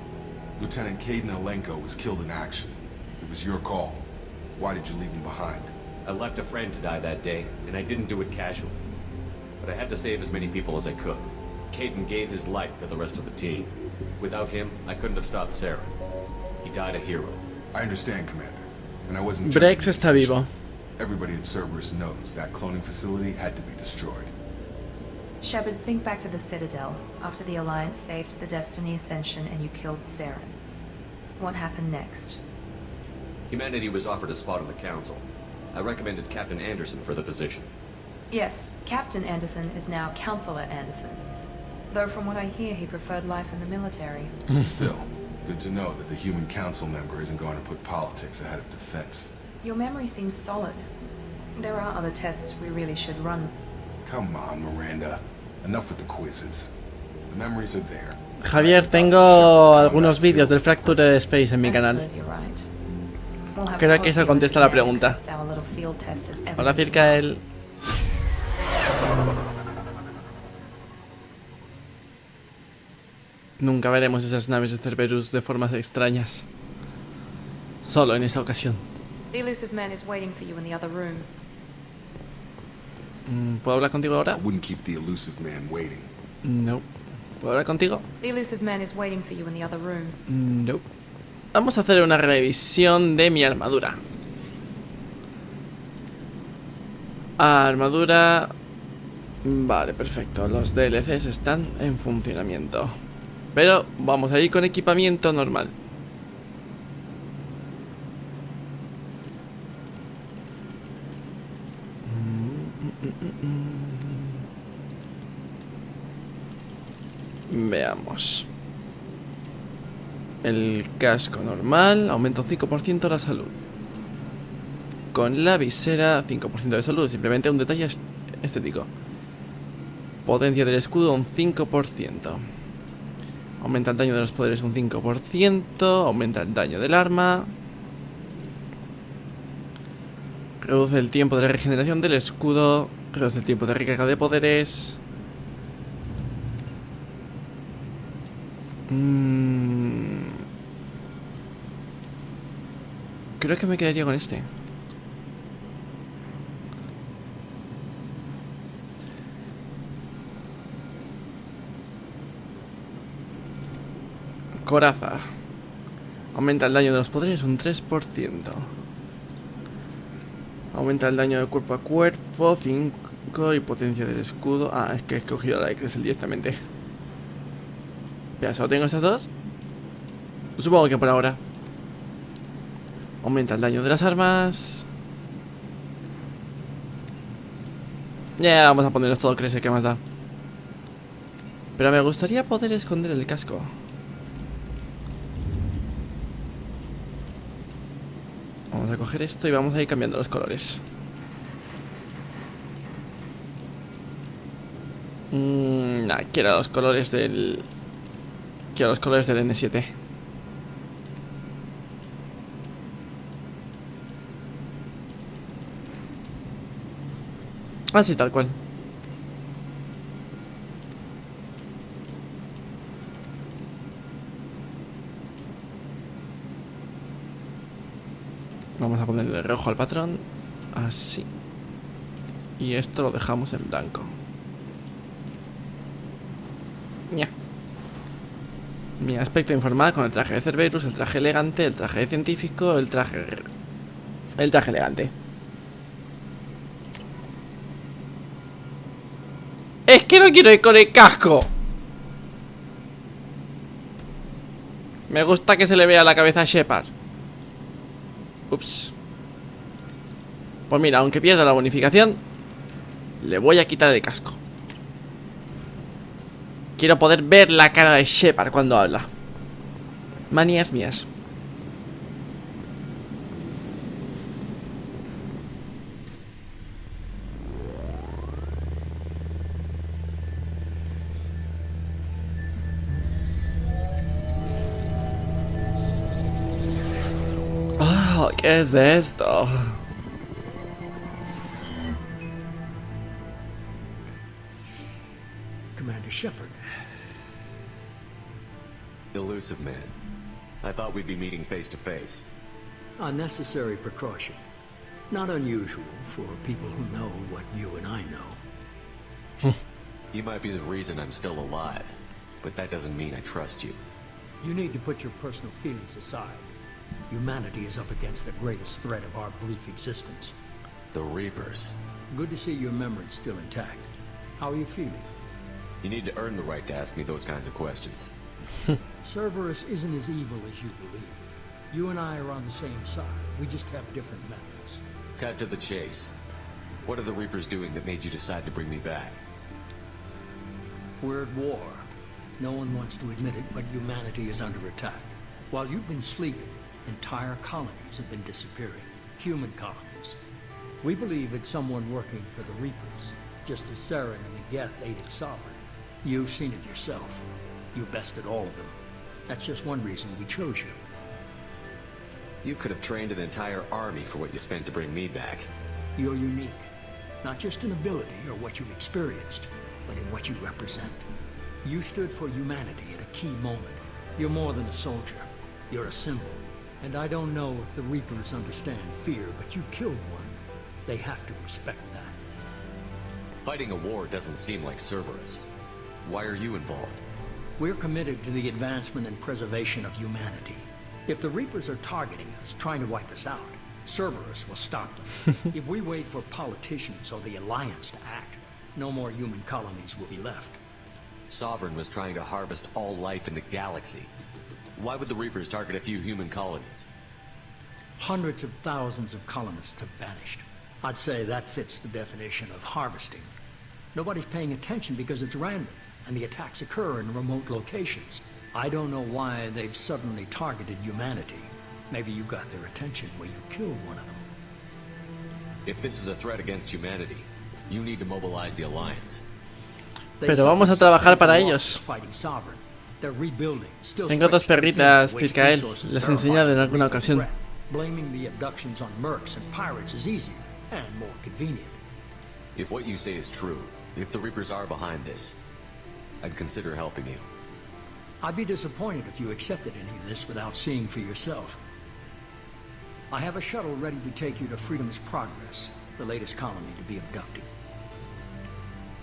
Lieutenant Caden Alenko was killed in action. It was your call. Why did you leave him behind? I left a friend to die that day, and I didn't do it casually. But I had to save as many people as I could. Caden gave his life to the rest of the team. Without him, I couldn't have stopped Será. He died a hero. I understand, Commander. And I wasn't Brex está vivo. Everybody at Cerberus knows that cloning facility had to be destroyed. Shepard, think back to the Citadel, after the Alliance saved the Destiny Ascension and you killed Saren. What happened next? Humanity was offered a spot on the Council. I recommended Captain Anderson for the position. Yes, Captain Anderson is now Counselor Anderson. Though from what I hear, he preferred life in the military. Still, good to know that the human council member isn't going to put politics ahead of defense. Your memory seems solid. There are other tests we really should run. Come on, Miranda. Enough with the quizzes. The memories are there. Javier, tengo algunos vídeos del Fracture Space en mi canal. Creo que eso contesta la pregunta. Ahora acerca el... Nunca veremos esas naves de Cerberus de formas extrañas. Solo en esa ocasión. The elusive man is waiting for you in the other room. ¿Puedo hablar contigo ahora? I wouldn't keep the elusive man waiting. No. ¿Puedo hablar contigo? The elusive man is waiting for you in the other room. No. Vamos a hacer una revisión de mi armadura. Armadura... Vale, perfecto. Los DLCs están en funcionamiento. Pero vamos a ir con equipamiento normal. Veamos. El casco normal aumenta un 5% la salud. Con la visera 5% de salud. Simplemente un detalle estético. Potencia del escudo un 5%. Aumenta el daño de los poderes un 5%. Aumenta el daño del arma. Reduce el tiempo de regeneración del escudo. Reduce el tiempo de recarga de poderes. Creo que me quedaría con este. Coraza. Aumenta el daño de los poderes un 3%. Aumenta el daño de cuerpo a cuerpo 5 y potencia del escudo. Ah, es que he escogido la de crecer directamente. Espera, ¿solo tengo estas dos? Supongo que por ahora. Aumenta el daño de las armas. Ya, vamos a ponernos todo crece, ¿qué más da? Pero me gustaría poder esconder el casco. Vamos a coger esto y vamos a ir cambiando los colores. Quiero los colores del... Quiero los colores del N7. Así, tal cual. Vamos a ponerle rojo al patrón. Así. Y esto lo dejamos en blanco. Ya. Mi aspecto informal con el traje de Cerberus, el traje elegante, el traje de científico, el traje elegante. Es que no quiero ir con el casco. Me gusta que se le vea la cabeza a Shepard. Ups. Pues mira, aunque pierda la bonificación, le voy a quitar el casco. Quiero poder ver la cara de Shepard cuando habla. Manías mías. Oh, ¿qué es esto? Commander Shepard. Elusive man. I thought we'd be meeting face to face. A necessary precaution. Not unusual for people who know what you and I know. You might be the reason I'm still alive, but that doesn't mean I trust you. You need to put your personal feelings aside. Humanity is up against the greatest threat of our brief existence. The Reapers. Good to see your memory's still intact. How are you feeling? You need to earn the right to ask me those kinds of questions. Cerberus isn't as evil as you believe. You and I are on the same side. We just have different methods. Cut to the chase. What are the Reapers doing that made you decide to bring me back? We're at war. No one wants to admit it, but humanity is under attack. While you've been sleeping, entire colonies have been disappearing. Human colonies. We believe it's someone working for the Reapers, just as Será and the Geth aided Sovereign. You've seen it yourself. You bested all of them. That's just one reason we chose you. You could have trained an entire army for what you spent to bring me back. You're unique. Not just in ability or what you've experienced, but in what you represent. You stood for humanity at a key moment. You're more than a soldier. You're a symbol. And I don't know if the Reapers understand fear, but you killed one. They have to respect that. Fighting a war doesn't seem like Cerberus. Why are you involved? We're committed to the advancement and preservation of humanity. If the Reapers are targeting us, trying to wipe us out, Cerberus will stop them. If we wait for politicians or the Alliance to act, no more human colonies will be left. Sovereign was trying to harvest all life in the galaxy. Why would the Reapers target a few human colonies? Hundreds of thousands of colonists have vanished. I'd say that fits the definition of harvesting. Nobody's paying attention because it's random, and the attacks occur in remote locations. I don't know why they've suddenly targeted humanity. Maybe you got their attention when you killed one of them. If this is a threat against humanity, you need to mobilize the Alliance. Pero vamos a trabajar para ellos. Tengo dos perritas cerca de él. Les he enseñado en alguna ocasión. Blaming the abductions on mercs and pirates is easier and more convenient. If what you say is true, if the Reapers are behind this, I'd consider helping you. I'd be disappointed if you accepted any of this without seeing for yourself. I have a shuttle ready to take you to Freedom's Progress, the latest colony to be abducted.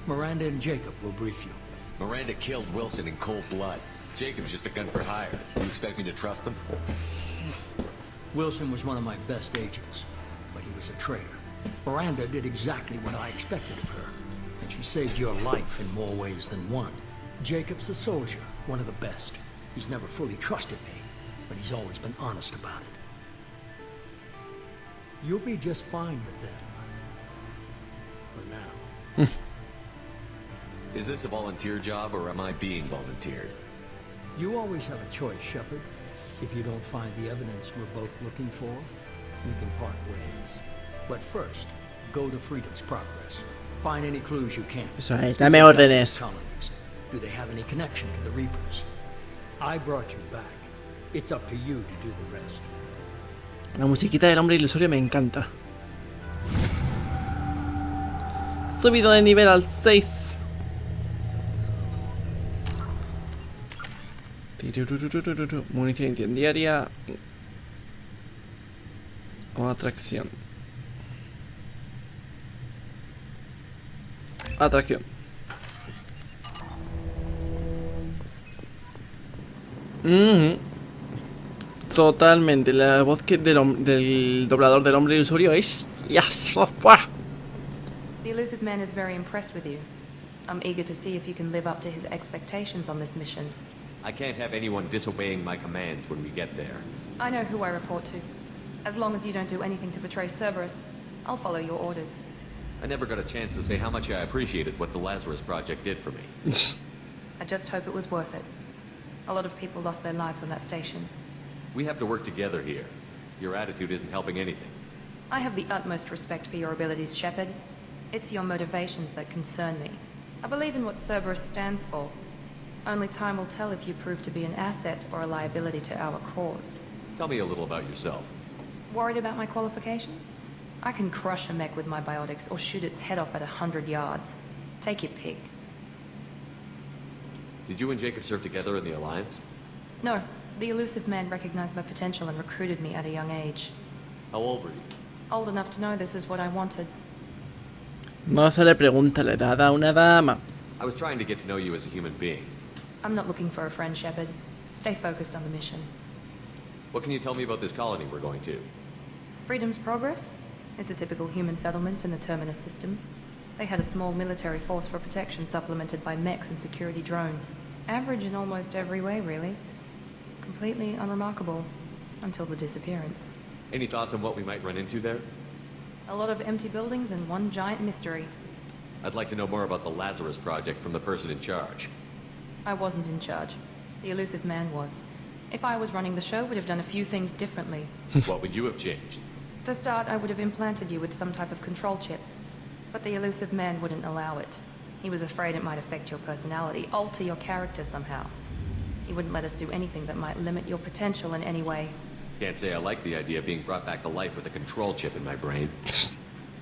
Miranda and Jacob will brief you. Miranda killed Wilson in cold blood. Jacob's just a gun for hire. You expect me to trust them? Wilson was one of my best agents, but he was a traitor. Miranda did exactly what I expected of her, and she saved your life in more ways than one. Jacob's a soldier, one of the best. He's never fully trusted me, but he's always been honest about it. You'll be just fine with them. For now. Is this a volunteer job, or am I being volunteered? You always have a choice, Shepard. If you don't find the evidence we're both looking for, we can part ways. But first, go to Freedom's Progress. Find any clues you can. Eso es, dame órdenes. Do they have any connection to the Reapers? I brought you back. It's up to you to do the rest. La musiquita del hombre ilusorio me encanta. Subido de nivel al 6. Munición incendiaria o atracción. Atracción. Totalmente. La voz que del doblador del hombre ilusorio es... The elusive man is very impressed with you. I'm eager to see if you can live up to his expectations on this mission. I can't have anyone disobeying my commands when we get there. I know who I report to. As long as you don't do anything to betray Cerberus, I'll follow your orders. I never got a chance to say how much I appreciated what the Lazarus Project did for me. I just hope it was worth it. A lot of people lost their lives on that station. We have to work together here. Your attitude isn't helping anything. I have the utmost respect for your abilities, Shepard. It's your motivations that concern me. I believe in what Cerberus stands for. Only time will tell if you prove to be an asset or a liability to our cause. Tell me a little about yourself. Worried about my qualifications? I can crush a mech with my biotics or shoot its head off at 100 yards. Take your pick. Did you and Jacob serve together in the Alliance? No. The elusive man recognized my potential and recruited me at a young age. How old were you? Old enough to know this is what I wanted. No se le pregunta la edad a una dama. I was trying to get to know you as a human being. I'm not looking for a friend, Shepard. Stay focused on the mission. What can you tell me about this colony we're going to? Freedom's Progress? It's a typical human settlement in the Terminus systems. They had a small military force for protection supplemented by mechs and security drones. Average in almost every way, really. Completely unremarkable. Until the disappearance. Any thoughts on what we might run into there? A lot of empty buildings and one giant mystery. I'd like to know more about the Lazarus Project from the person in charge. I wasn't in charge. The elusive man was. If I was running the show, would have done a few things differently. What would you have changed? To start, I would have implanted you with some type of control chip. But the elusive man wouldn't allow it. He was afraid it might affect your personality, alter your character somehow. He wouldn't let us do anything that might limit your potential in any way. Can't say I like the idea of being brought back to life with a control chip in my brain.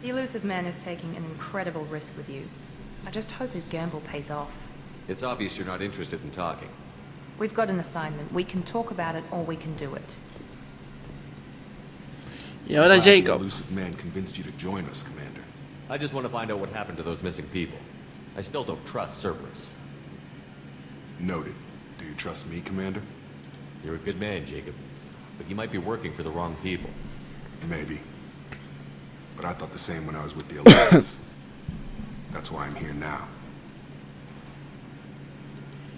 The elusive man is taking an incredible risk with you. I just hope his gamble pays off. It's obvious you're not interested in talking. We've got an assignment. We can talk about it or we can do it. Y ahora Jacob. The elusive man convinced you to join us, Commander. I just want to find out what happened to those missing people. I still don't trust Cerberus. Noted. Do you trust me, Commander? You're a good man, Jacob. But you might be working for the wrong people. Maybe. But I thought the same when I was with the Alliance. That's why I'm here now.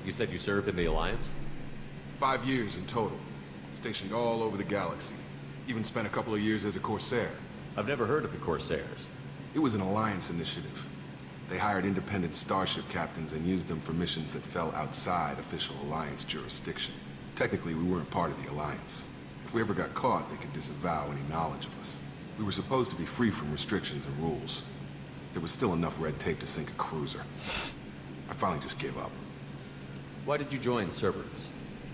You said you served in the Alliance? 5 years in total. Stationed all over the galaxy. Even spent a couple of years as a Corsair. I've never heard of the Corsairs. It was an Alliance initiative. They hired independent starship captains and used them for missions that fell outside official Alliance jurisdiction. Technically, we weren't part of the Alliance. If we ever got caught, they could disavow any knowledge of us. We were supposed to be free from restrictions and rules. There was still enough red tape to sink a cruiser. I finally just gave up. Why did you join Cerberus?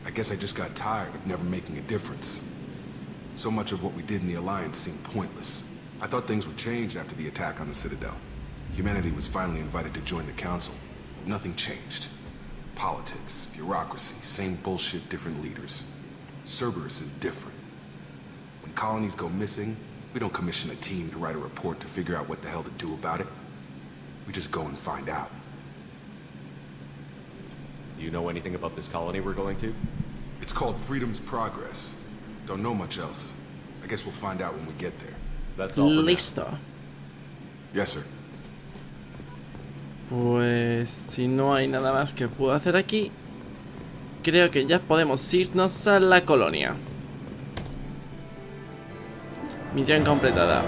I guess I just got tired of never making a difference. So much of what we did in the Alliance seemed pointless. I thought things would change after the attack on the Citadel. Humanity was finally invited to join the Council. Nothing changed. Politics, bureaucracy, same bullshit, different leaders. Cerberus is different. When colonies go missing, we don't commission a team to write a report to figure out what the hell to do about it. We just go and find out. Do you know anything about this colony we're going to? It's called Freedom's Progress. Don't know much else. I guess we'll find out when we get there. That's all for Listo. now. Yes, sir. Pues si no hay nada más que puedo hacer aquí, creo que ya podemos irnos a la colonia. Misión completada.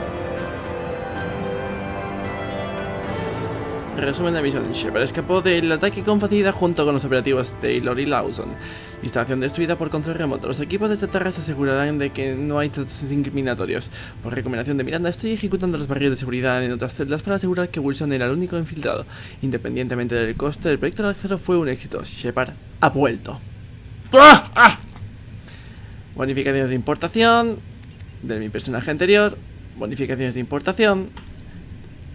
Resumen de misión. Shepard escapó del ataque con facilidad junto con los operativos Taylor y Lawson. Instalación destruida por control remoto. Los equipos de chatarra se asegurarán de que no hay tratos incriminatorios. Por recomendación de Miranda, estoy ejecutando los barrios de seguridad en otras celdas para asegurar que Wilson era el único infiltrado. Independientemente del coste, el proyecto de acero fue un éxito. Shepard ha vuelto. ¡Ah! ¡Ah! Bonificaciones de importación de mi personaje anterior. Bonificaciones de importación.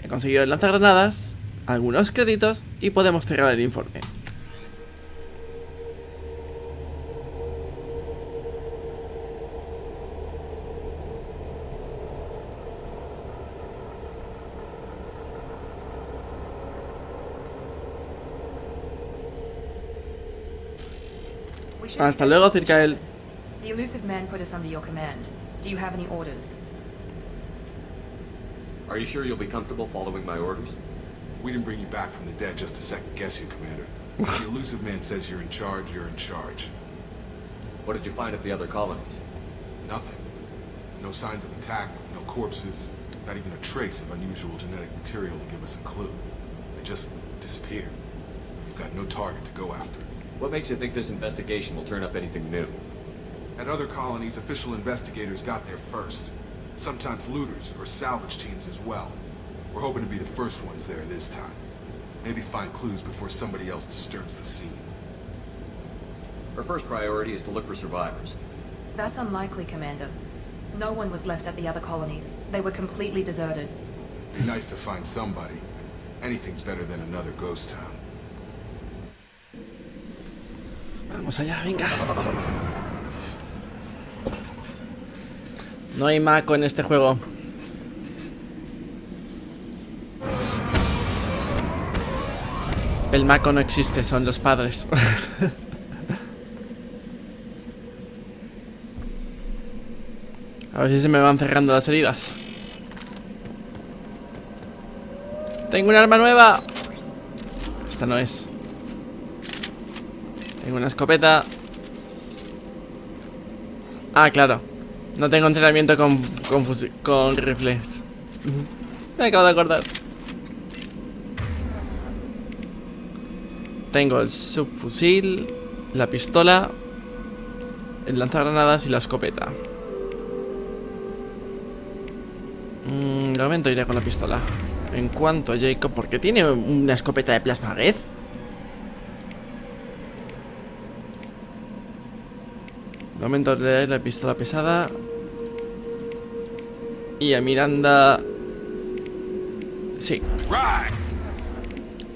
He conseguido el lanzagranadas, algunos créditos y podemos cerrar el informe. Hasta luego, Circael. The elusive man put us under your command. Do you have any orders? Are you sure you'll be comfortable following my orders? We didn't bring you back from the dead just to second guess you, Commander. If the elusive man says you're in charge, you're in charge. What did you find at the other colonies? Nothing. No signs of attack, no corpses, not even a trace of unusual genetic material to give us a clue. They just disappeared. We've got no target to go after. What makes you think this investigation will turn up anything new? At other colonies, official investigators got there first. Sometimes looters or salvage teams as well. We're hoping to be the first ones there this time. Maybe find clues before somebody else disturbs the scene. Our first priority is to look for survivors. That's unlikely, Commander. No one was left at the other colonies. They were completely deserted. Be nice to find somebody. Anything's better than another ghost town. Vamos allá, venga. No hay maco en este juego. El maco no existe, son los padres. A ver si se me van cerrando las heridas. Tengo un arma nueva. Esta no es. Tengo una escopeta. Ah, claro. No tengo entrenamiento con rifles. Me acabo de acordar. Tengo el subfusil, la pistola, el lanzagranadas y la escopeta. De momento iré con la pistola. En cuanto a Jacob, ¿por qué tiene una escopeta de plasma gas? De momento leer la pistola pesada. Y a Miranda. Sí.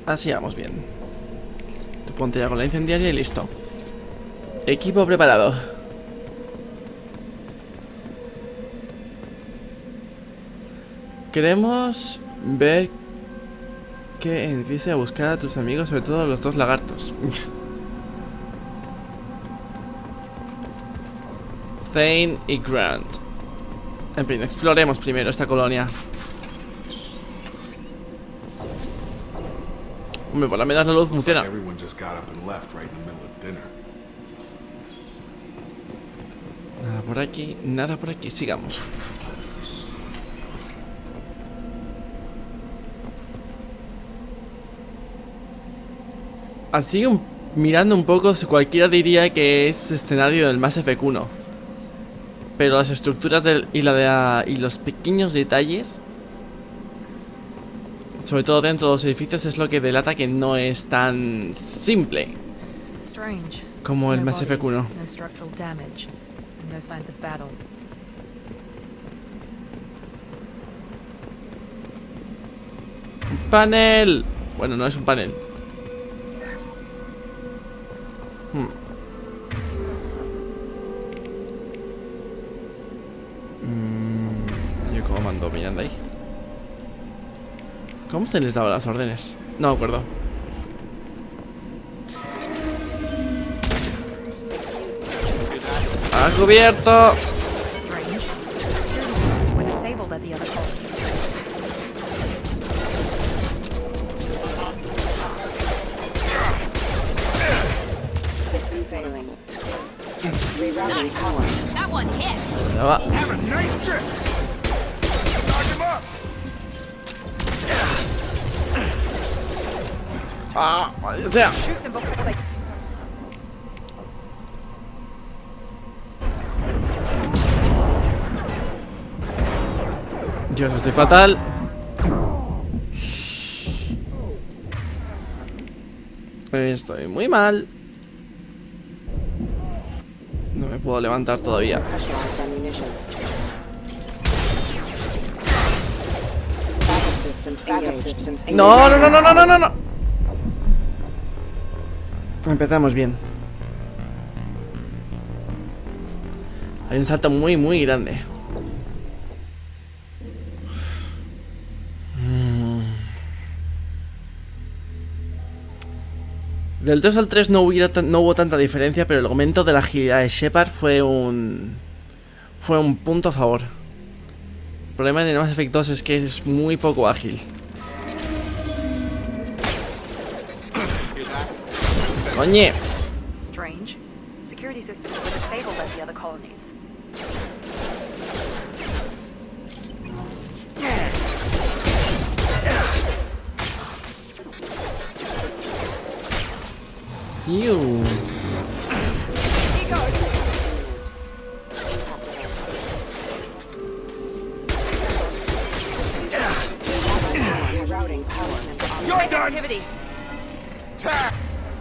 Así vamos bien. Tú ponte ya con la incendiaria y listo. Equipo preparado. Queremos ver que empiece a buscar a tus amigos, sobre todo a los dos lagartos. Thane y Grant. En fin, exploremos primero esta colonia. Hombre, por lo menos la luz funciona. Nada por aquí, nada por aquí. Sigamos. Así mirando un poco, cualquiera diría que es escenario del Mass Effect 1. Pero las estructuras y los pequeños detalles sobre todo dentro de los edificios, es lo que delata que no es tan simple como el Mass Effect 1. ¡Un panel! Bueno, no es un panel. Yo como mando mirando ahí. ¿Cómo se les daba las órdenes? No me acuerdo. ¡Ha cubierto! Ya va. ¡Ah! ¡O sea! Dios, estoy fatal. Estoy muy mal. No me puedo levantar todavía. No, no, no, no, no, no, no, no. Empezamos bien. Hay un salto muy, muy grande. Del 2 al 3 no hubo tanta diferencia, pero el aumento de la agilidad de Shepard fue un punto a favor. El problema de Mass Effect 2 es que es muy poco ágil. ¡Coñe! Strange. Security systems were disabled at the other colonies. You.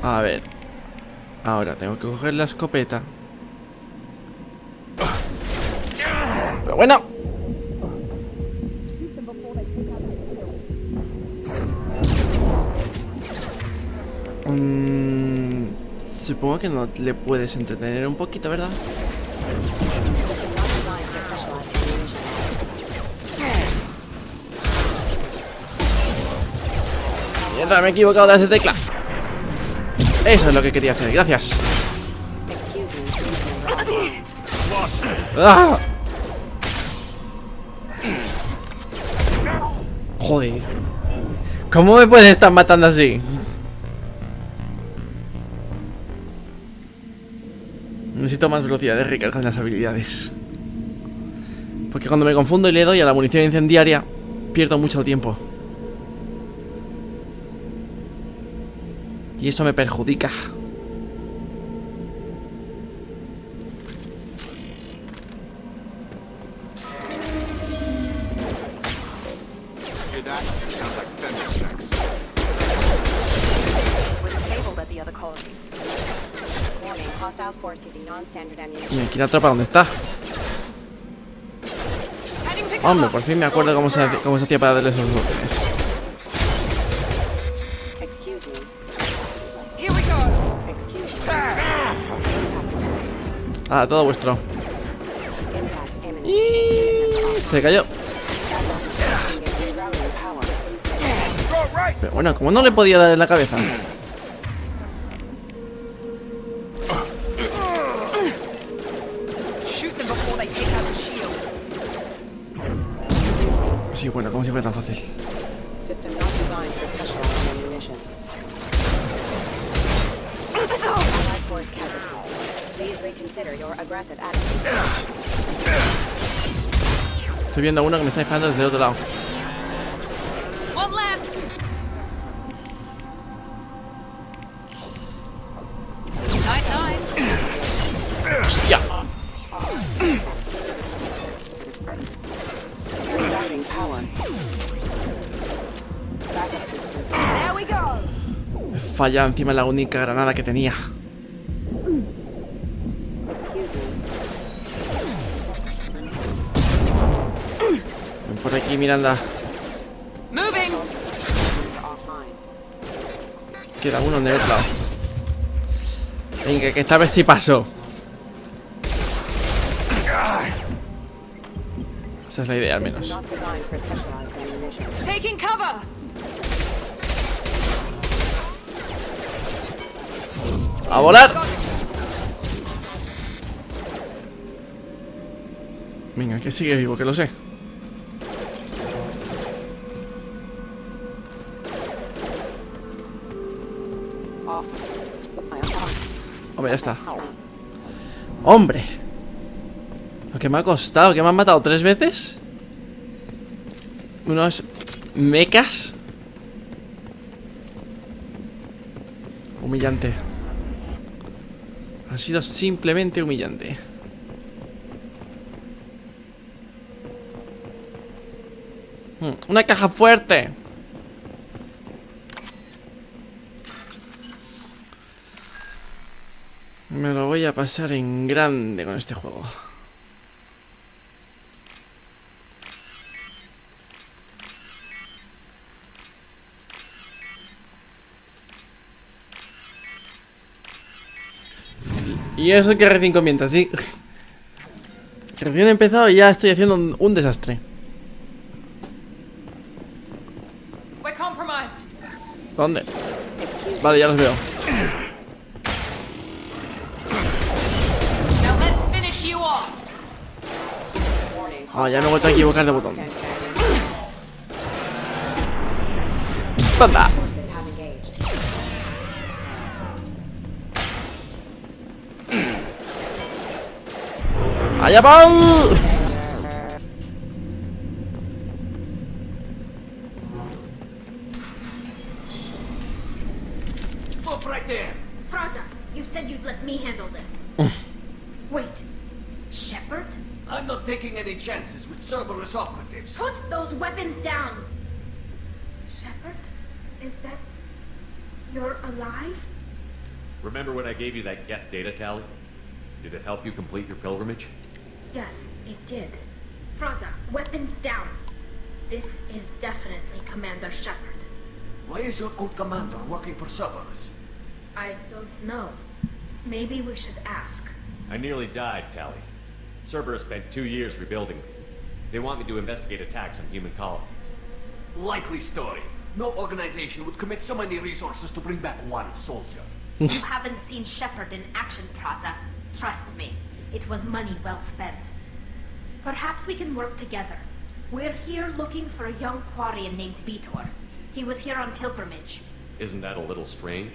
A ver. Ahora tengo que coger la escopeta. Pero bueno. Supongo que no le puedes entretener un poquito, ¿verdad? Mierda, me he equivocado de hacer tecla. Eso es lo que quería hacer, gracias. ¡Ah! Joder. ¿Cómo me pueden estar matando así? Necesito más velocidad de recarga en las habilidades. Porque cuando me confundo y le doy a la munición incendiaria, pierdo mucho tiempo. Y eso me perjudica. Y aquí la tropa, ¿dónde está? Hombre, por fin me acuerdo cómo se hacía para darle esos órdenes. Ah, todo vuestro. Y se cayó. Pero bueno, como no le podía dar en la cabeza. Sí, bueno, como si fuera tan fácil. Estoy viendo a uno que me está disparando desde el otro lado. ¡Hostia! fallado encima la única granada que tenía. Ven por aquí, Miranda. Queda uno en el otro lado. Venga, que esta vez sí pasó. Esa es la idea, al menos. ¡A volar! Venga, que sigue vivo, que lo sé. Hombre, ya está. ¡Hombre! Lo que me ha costado, que me han matado 3 veces. Unos mechas. Humillante. Ha sido simplemente humillante. Una caja fuerte. Me lo voy a pasar en grande con este juego. Y eso que recién comienza, sí. Recién he empezado y ya estoy haciendo un desastre. ¿Dónde? Vale, ya los veo. Ah, ya me he vuelto a equivocar de botón. ¡Panda! ¡Allá van! Stop right there! Praza, you said you'd let me handle this. Wait, Shepard? I'm not taking any chances with Cerberus operatives. Put those weapons down! Shepard? Is that... you're alive? Remember when I gave you that get data tally? Did it help you complete your pilgrimage? Yes, it did. Praza, weapons down. This is definitely Commander Shepard. Why is your old commander working for Cerberus? I don't know. Maybe we should ask. I nearly died, Tally. Cerberus spent 2 years rebuilding me. They want me to investigate attacks on human colonies. Likely story. No organization would commit so many resources to bring back one soldier. You haven't seen Shepard in action, Praza. Trust me, it was money well spent. Perhaps we can work together. We're here looking for a young Quarian named Vitor. He was here on pilgrimage. Isn't that a little strange?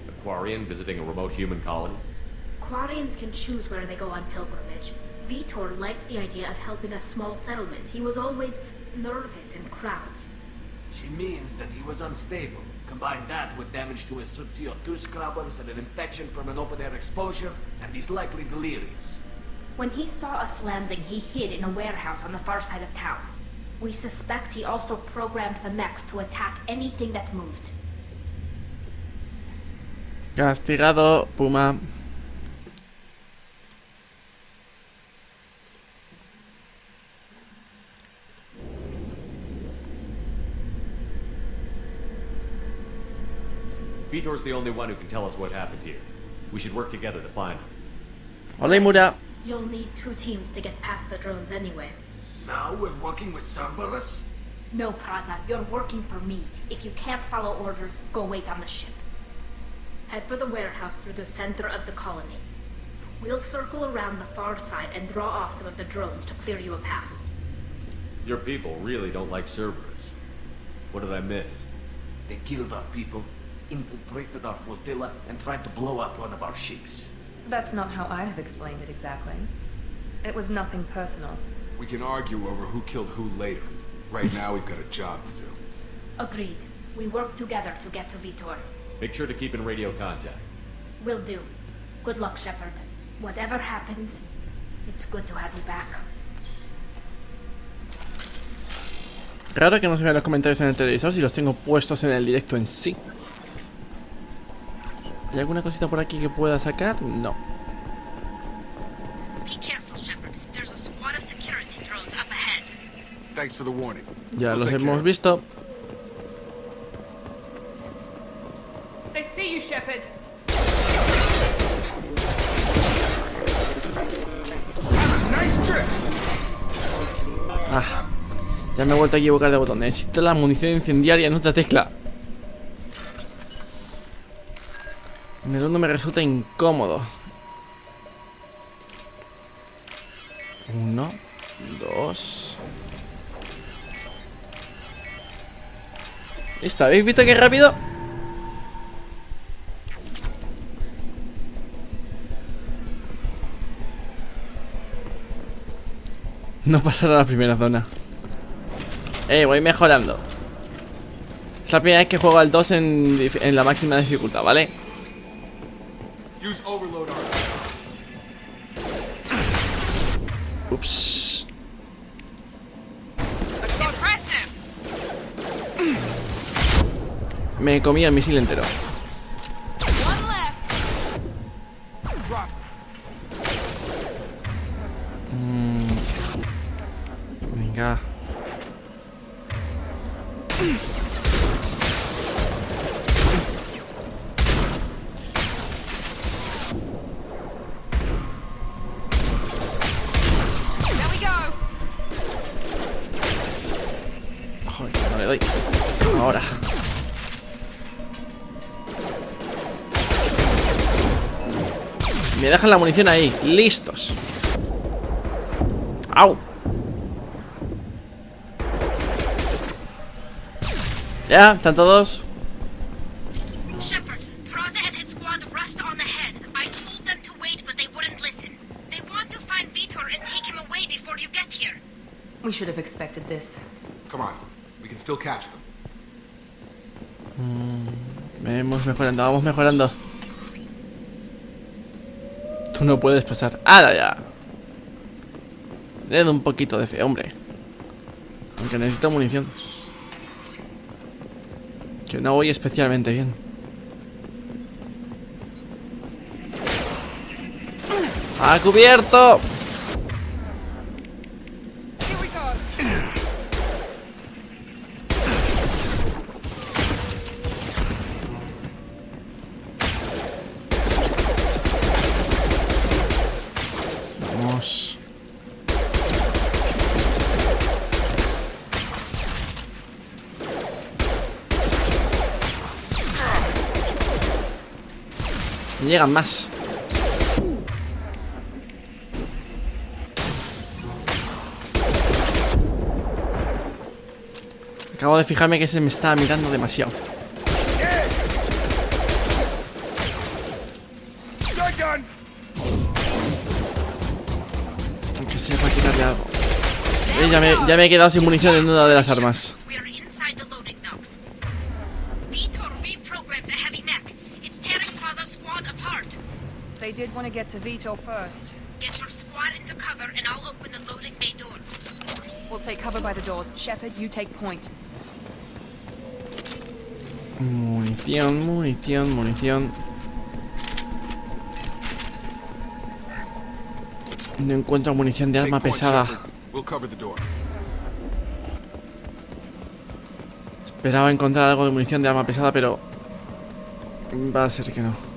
A Quarian visiting a remote human colony? Quarians can choose where they go on pilgrimage. Vitor liked the idea of helping a small settlement. He was always nervous in crowds. She means that he was unstable. Combine that with damage to his CO2 scrubbers and an infection from an open-air exposure, and he's likely delirious. When he saw us landing, he hid in a warehouse on the far side of town. We suspect he also programmed the mechs to attack anything that moved. Castigado, Puma. Vitor's the only one who can tell us what happened here. We should work together to find him. Hola, Imura. You'll need 2 teams to get past the drones anyway. Now we're working with Cerberus? No, Praza, you're working for me. If you can't follow orders, go wait on the ship. Head for the warehouse through the center of the colony. We'll circle around the far side and draw off some of the drones to clear you a path. Your people really don't like Cerberus. What did I miss? They killed our people, infiltrated our flotilla, and tried to blow up one of our ships. That's not how I'd have explained it exactly. It was nothing personal. We can argue over who killed who later. Right now, we've got a job to do. Agreed. We work together to get to Vitor. Make sure to keep in radio contact. Will do. Good luck, Shepard. Whatever happens, it's good to have you back. Raro que no se vean los comentarios en el televisor si los tengo puestos en el directo en sí. ¿Hay alguna cosita por aquí que pueda sacar? No. Be careful, Shepard. There's a squad of security drones up ahead. Thanks for the warning. Ya los hemos visto. They see you, Shepard. Ah, ya me he vuelto a equivocar de botón. Necesito la munición incendiaria en otra tecla. En el 1 me resulta incómodo. 1, 2. ¿Listo? ¿Habéis visto qué rápido? No pasará a la primera zona. Voy mejorando. Es la primera vez que juego al 2 en la máxima dificultad, ¿vale? Ups. Me comí el misil entero. Venga. Joder, no le doy. Ahora. Me dejan la munición ahí. Listos. ¡Au! Ya, están todos. Shepard, Praza and his squad rushed on ahead. I told them to wait, but they wouldn't listen. They want to find Vitor and take him away before you get here. We should have expected this. Come on, we can still catch them. Vamos mejorando, vamos mejorando. Tú no puedes pasar. ¡Hala ya! Le doy un poquito de fe, hombre. Aunque necesito munición. Que no voy especialmente bien. ¡Ha cubierto! Vamos. Llegan más. Acabo de fijarme que se me está mirando demasiado. Aunque sepa quitarle algo. Ya me he quedado sin munición en una de las armas. They did want to get to Vitor first. Get your squad into cover and I'll open the loading bay doors. We'll take cover by the doors. Shepard, you take point. Munición, munición, munición. No encuentro munición de arma pesada. Esperaba encontrar algo de munición de arma pesada, pero va a ser que no.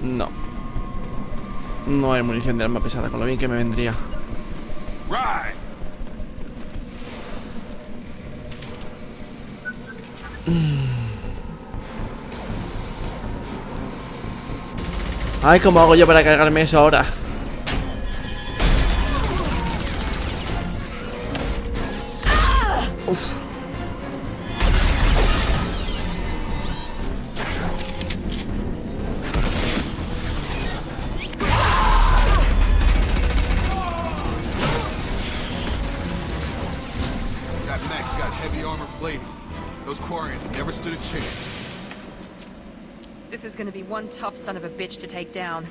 No. No hay munición de arma pesada, con lo bien que me vendría. Ay, ¿cómo hago yo para cargarme eso ahora? Uf. This is going to be one tough son of a bitch to take down.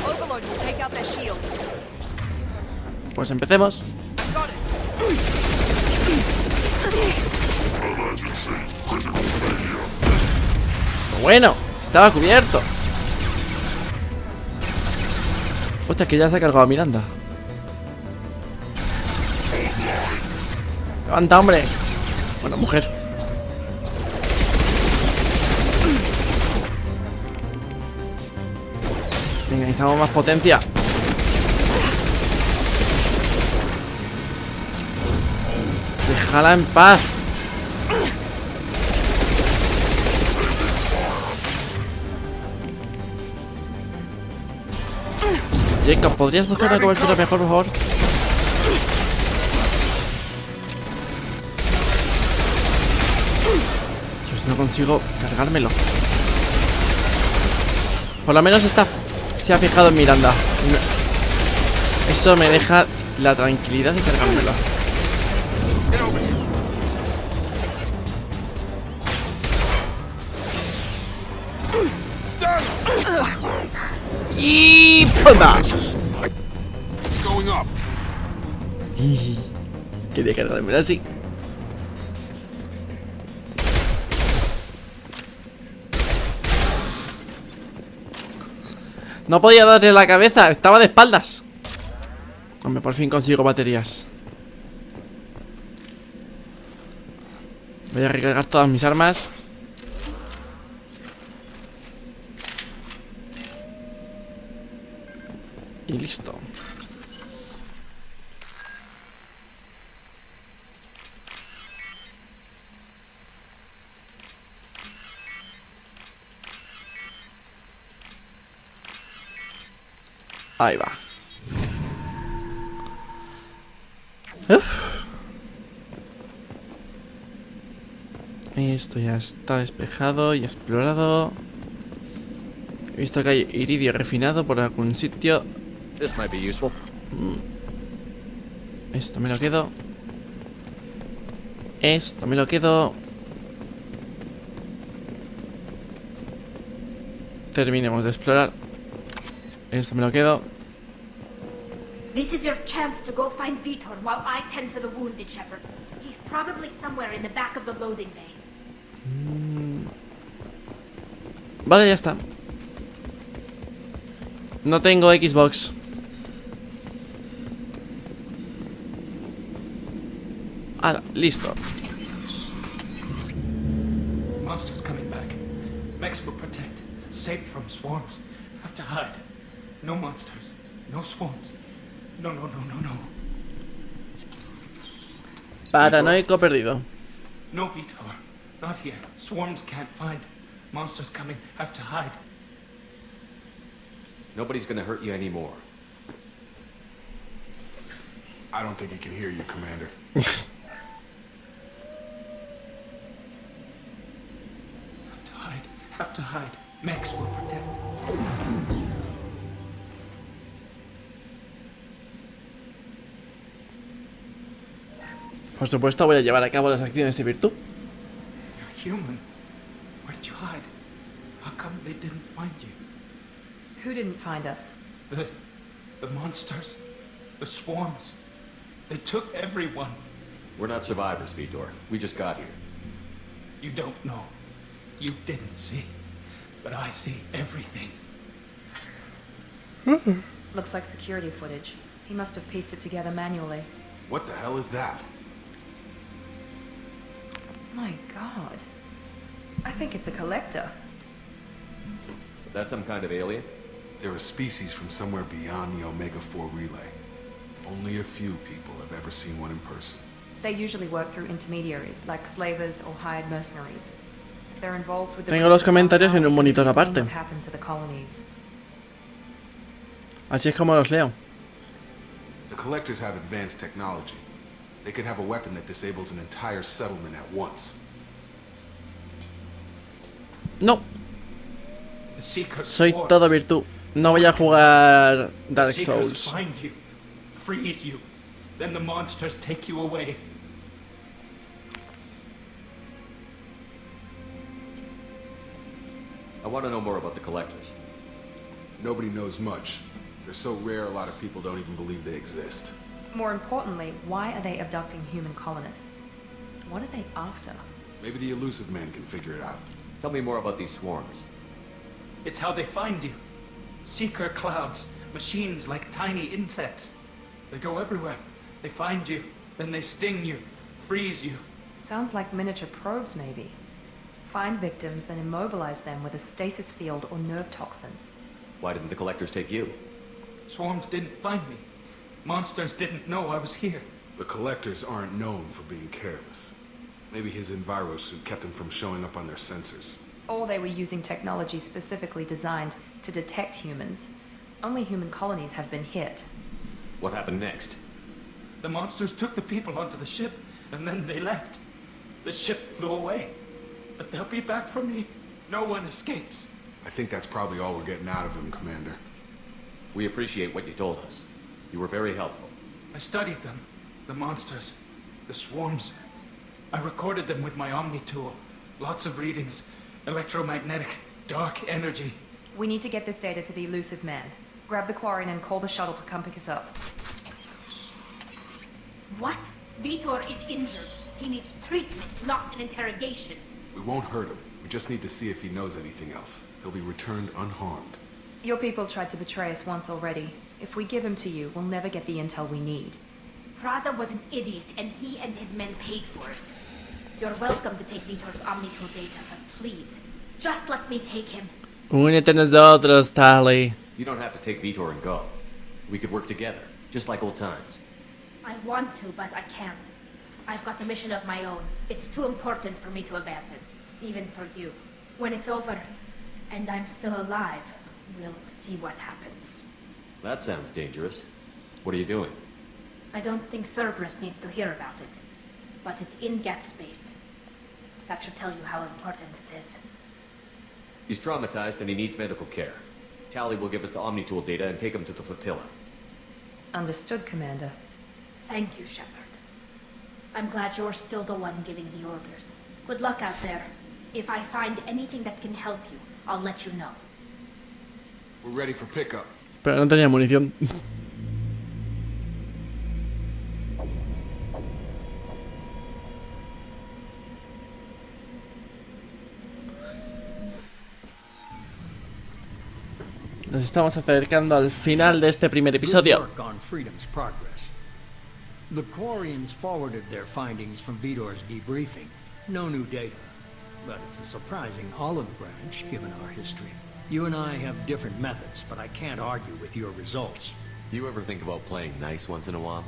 Overload will take out their shields. Pues empecemos. Got it. Bueno, estaba cubierto. Hostia, que ya se ha cargado a Miranda. Levanta, hombre. Bueno, mujer. Venga, necesitamos más potencia. Déjala en paz. Jacob, ¿podrías buscar una cobertura mejor, por favor? Dios, no consigo cargármelo. Por lo menos se ha fijado en Miranda. Eso me deja la tranquilidad de cargármelo. Y ¡pumba! Quería cargármelo así. No podía darle la cabeza, estaba de espaldas. Hombre, por fin consigo baterías. Voy a recargar todas mis armas. Y listo. Ahí va. Esto ya está despejado y explorado. He visto que hay iridio refinado por algún sitio. Esto me lo quedo. Esto me lo quedo. Terminemos de explorar. Esto me lo quedo. This is your chance to go find Vitor while I tend to the wounded shepherd. He's probably somewhere in the back of the loading bay. Vale, ya está. No tengo Xbox. Ah, listo. Monsters coming back. Mechs will protect. Safe from swarms. Have to hide. No monsters. No swarms. No, no, no, no, no. Paranoico perdido. No, Vitor. Not here. Swarms can't find. Monsters coming. Have to hide. Nobody's gonna hurt you anymore. I don't think he can hear you, Commander. Have to hide. Have to hide. Mechs will protect. Por supuesto, voy a llevar a cabo las acciones de virtud. You're human. Where did you hide? How come they didn't find you? Who didn't find us? The monsters. The swarms. They took everyone. We're not survivors, Vitor. We just got here. You don't know. You didn't see. But I see everything. Looks like security footage. He must have pieced it together manually. What the hell is that? My god. I think it's a collector. Is that some kind of alien? They're a species from somewhere beyond the Omega-4 relay. Only a few people have ever seen one in person. They usually work through intermediaries, like slavers or hired mercenaries. If they're involved with the Tengo los comentarios en un monitor aparte. what happened to the colonies. Así es como los leo. The collectors have advanced technology. They could have a weapon that disables an entire settlement at once. No. The Seekers Soy swarms. todo virtud. No voy a jugar Dark The Seekers Souls. find you, freeze you, then the monsters take you away. I want to know more about the collectors. Nobody knows much. They're so rare, a lot of people don't even believe they exist. More importantly, why are they abducting human colonists? What are they after? Maybe the elusive man can figure it out. Tell me more about these swarms. It's how they find you. Seeker clouds, machines like tiny insects. They go everywhere. They find you, then they sting you, freeze you. Sounds like miniature probes, maybe. Find victims, then immobilize them with a stasis field or nerve toxin. Why didn't the collectors take you? Swarms didn't find me. Monsters didn't know I was here. The collectors aren't known for being careless. Maybe his enviro suit kept him from showing up on their sensors. Or they were using technology specifically designed to detect humans. Only human colonies have been hit. What happened next? The monsters took the people onto the ship, and then they left. The ship flew away. But they'll be back for me. No one escapes. I think that's probably all we're getting out of him, Commander. We appreciate what you told us. You were very helpful. I studied them. The monsters. The swarms. I recorded them with my Omni tool. Lots of readings. Electromagnetic. Dark energy. We need to get this data to the elusive man. Grab the Quarian and call the shuttle to come pick us up. What? Vitor is injured. He needs treatment, not an interrogation. We won't hurt him. We just need to see if he knows anything else. He'll be returned unharmed. Your people tried to betray us once already. If we give him to you, we'll never get the intel we need. Praza was an idiot, and he and his men paid for it. You're welcome to take Vitor's Omnitool data, but please, just let me take him. Únete a nosotros, Tali. You don't have to take Vitor and go. We could work together, just like old times. I want to, but I can't. I've got a mission of my own. It's too important for me to abandon, even for you. When it's over, and I'm still alive, we'll see what happens. That sounds dangerous. What are you doing? I don't think Cerberus needs to hear about it, but it's in Geth space. That should tell you how important it is. He's traumatized and he needs medical care. Tali will give us the Omnitool data and take him to the flotilla. Understood, Commander. Thank you, Shepard. I'm glad you're still the one giving the orders. Good luck out there. If I find anything that can help you, I'll let you know. We're ready for pickup. Pero no tenía munición. Nos estamos acercando al final de este primer episodio. The Quarians forwarded their findings from Vitor's debriefing. No new data, but it's a surprising olive branch given our history. You and I have different methods, but I can't argue with your results. You ever think about playing nice once in a while?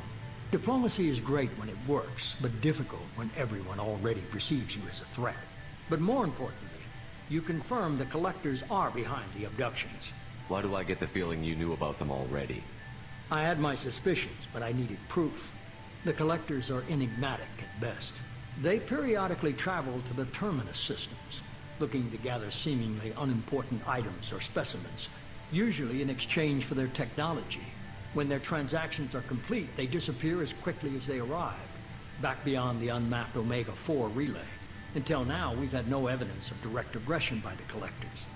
Diplomacy is great when it works, but difficult when everyone already perceives you as a threat. But more importantly, you confirm the collectors are behind the abductions. Why do I get the feeling you knew about them already? I had my suspicions, but I needed proof. The collectors are enigmatic at best. They periodically travel to the terminus systems, looking to gather seemingly unimportant items or specimens, usually in exchange for their technology. When their transactions are complete, they disappear as quickly as they arrived, back beyond the unmapped Omega-4 relay. Until now, we've had no evidence of direct aggression by the collectors.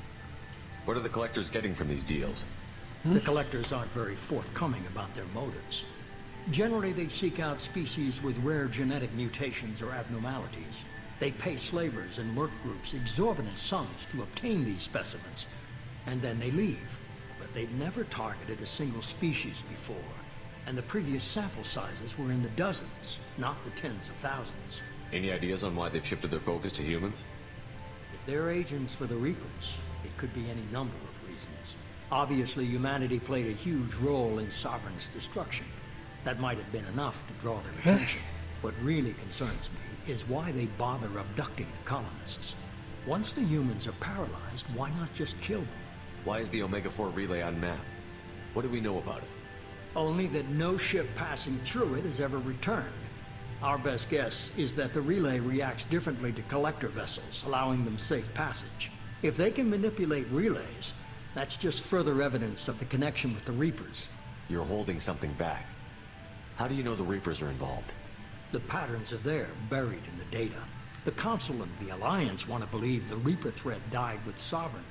What are the collectors getting from these deals? The collectors aren't very forthcoming about their motives. Generally, they seek out species with rare genetic mutations or abnormalities. They pay slavers and merc groups exorbitant sums to obtain these specimens, and then they leave. But they've never targeted a single species before, and the previous sample sizes were in the dozens, not the tens of thousands. Any ideas on why they've shifted their focus to humans? If they're agents for the Reapers, it could be any number of reasons. Obviously, humanity played a huge role in Sovereign's destruction. That might have been enough to draw their attention. What really concerns me is why they bother abducting the colonists. Once the humans are paralyzed, why not just kill them? Why is the Omega-4 relay unmapped? What do we know about it? Only that no ship passing through it has ever returned. Our best guess is that the relay reacts differently to collector vessels, allowing them safe passage. If they can manipulate relays, that's just further evidence of the connection with the Reapers. You're holding something back. How do you know the Reapers are involved? The patterns are there, buried in the data. The Council and the Alliance want to believe the Reaper threat died with Sovereign.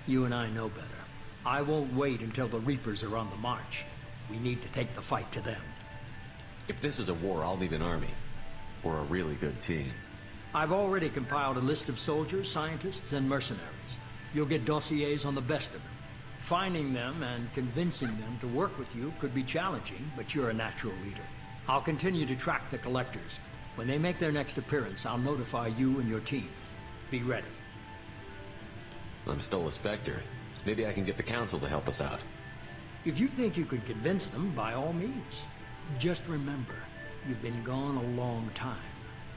You and I know better. I won't wait until the Reapers are on the march. We need to take the fight to them. If this is a war, I'll need an army. Or a really good team. I've already compiled a list of soldiers, scientists, and mercenaries. You'll get dossiers on the best of them. Finding them and convincing them to work with you could be challenging, but you're a natural leader. I'll continue to track the collectors. When they make their next appearance, I'll notify you and your team. Be ready. I'm still a Spectre. Maybe I can get the Council to help us out. If you think you could convince them, by all means. Just remember, you've been gone a long time.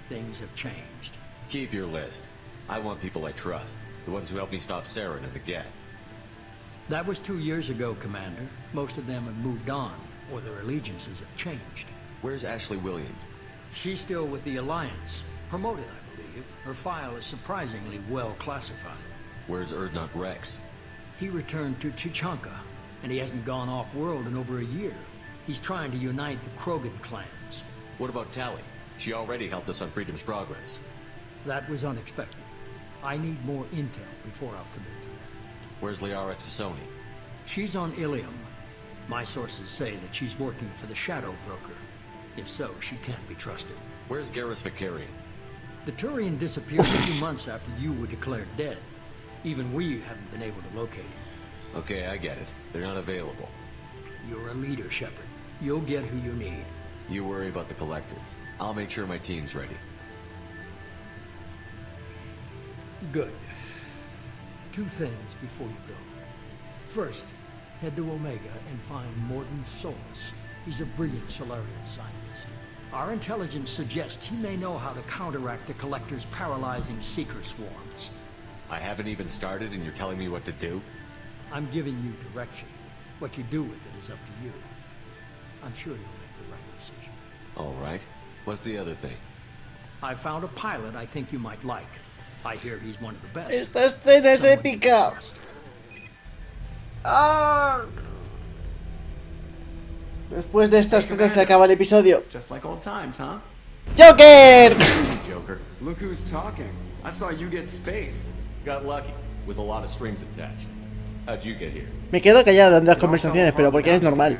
Things have changed. Keep your list. I want people I trust. The ones who helped me stop Será and the Geth. That was 2 years ago, Commander. Most of them have moved on, or their allegiances have changed. Where's Ashley Williams? She's still with the Alliance. Promoted, I believe. Her file is surprisingly well classified. Where's Erdnot Rex? He returned to Chichanka, and he hasn't gone off-world in over a year. He's trying to unite the Krogan clans. What about Tali? She already helped us on Freedom's Progress. That was unexpected. I need more intel before I'll commit to that. Where's Liara Sassoni? She's on Ilium. My sources say that she's working for the Shadow Broker. If so, she can't be trusted. Where's Garrus Vakarian? The Turian disappeared a few months after you were declared dead. Even we haven't been able to locate him. Okay, I get it. They're not available. You're a leader, Shepard. You'll get who you need. You worry about the collectors. I'll make sure my team's ready. Good. 2 things before you go. First, head to Omega and find Mordin Solus. He's a brilliant Solarian scientist. Our intelligence suggests he may know how to counteract the Collector's paralyzing Seeker swarms. I haven't even started and you're telling me what to do? I'm giving you direction. What you do with it is up to you. I'm sure you'll make the right decision. All right. What's the other thing? I found a pilot I think you might like. I hear he's one of the best. Esta escena es épica. ¡Ah! Después de esta escena se acaba el episodio. Just like old times, huh? ¡Joker! Joker. Look who's talking. I saw you get spaced. Got lucky, with a lot of strings attached. How'd you get here? Me quedo callado en las conversaciones, pero porque es normal.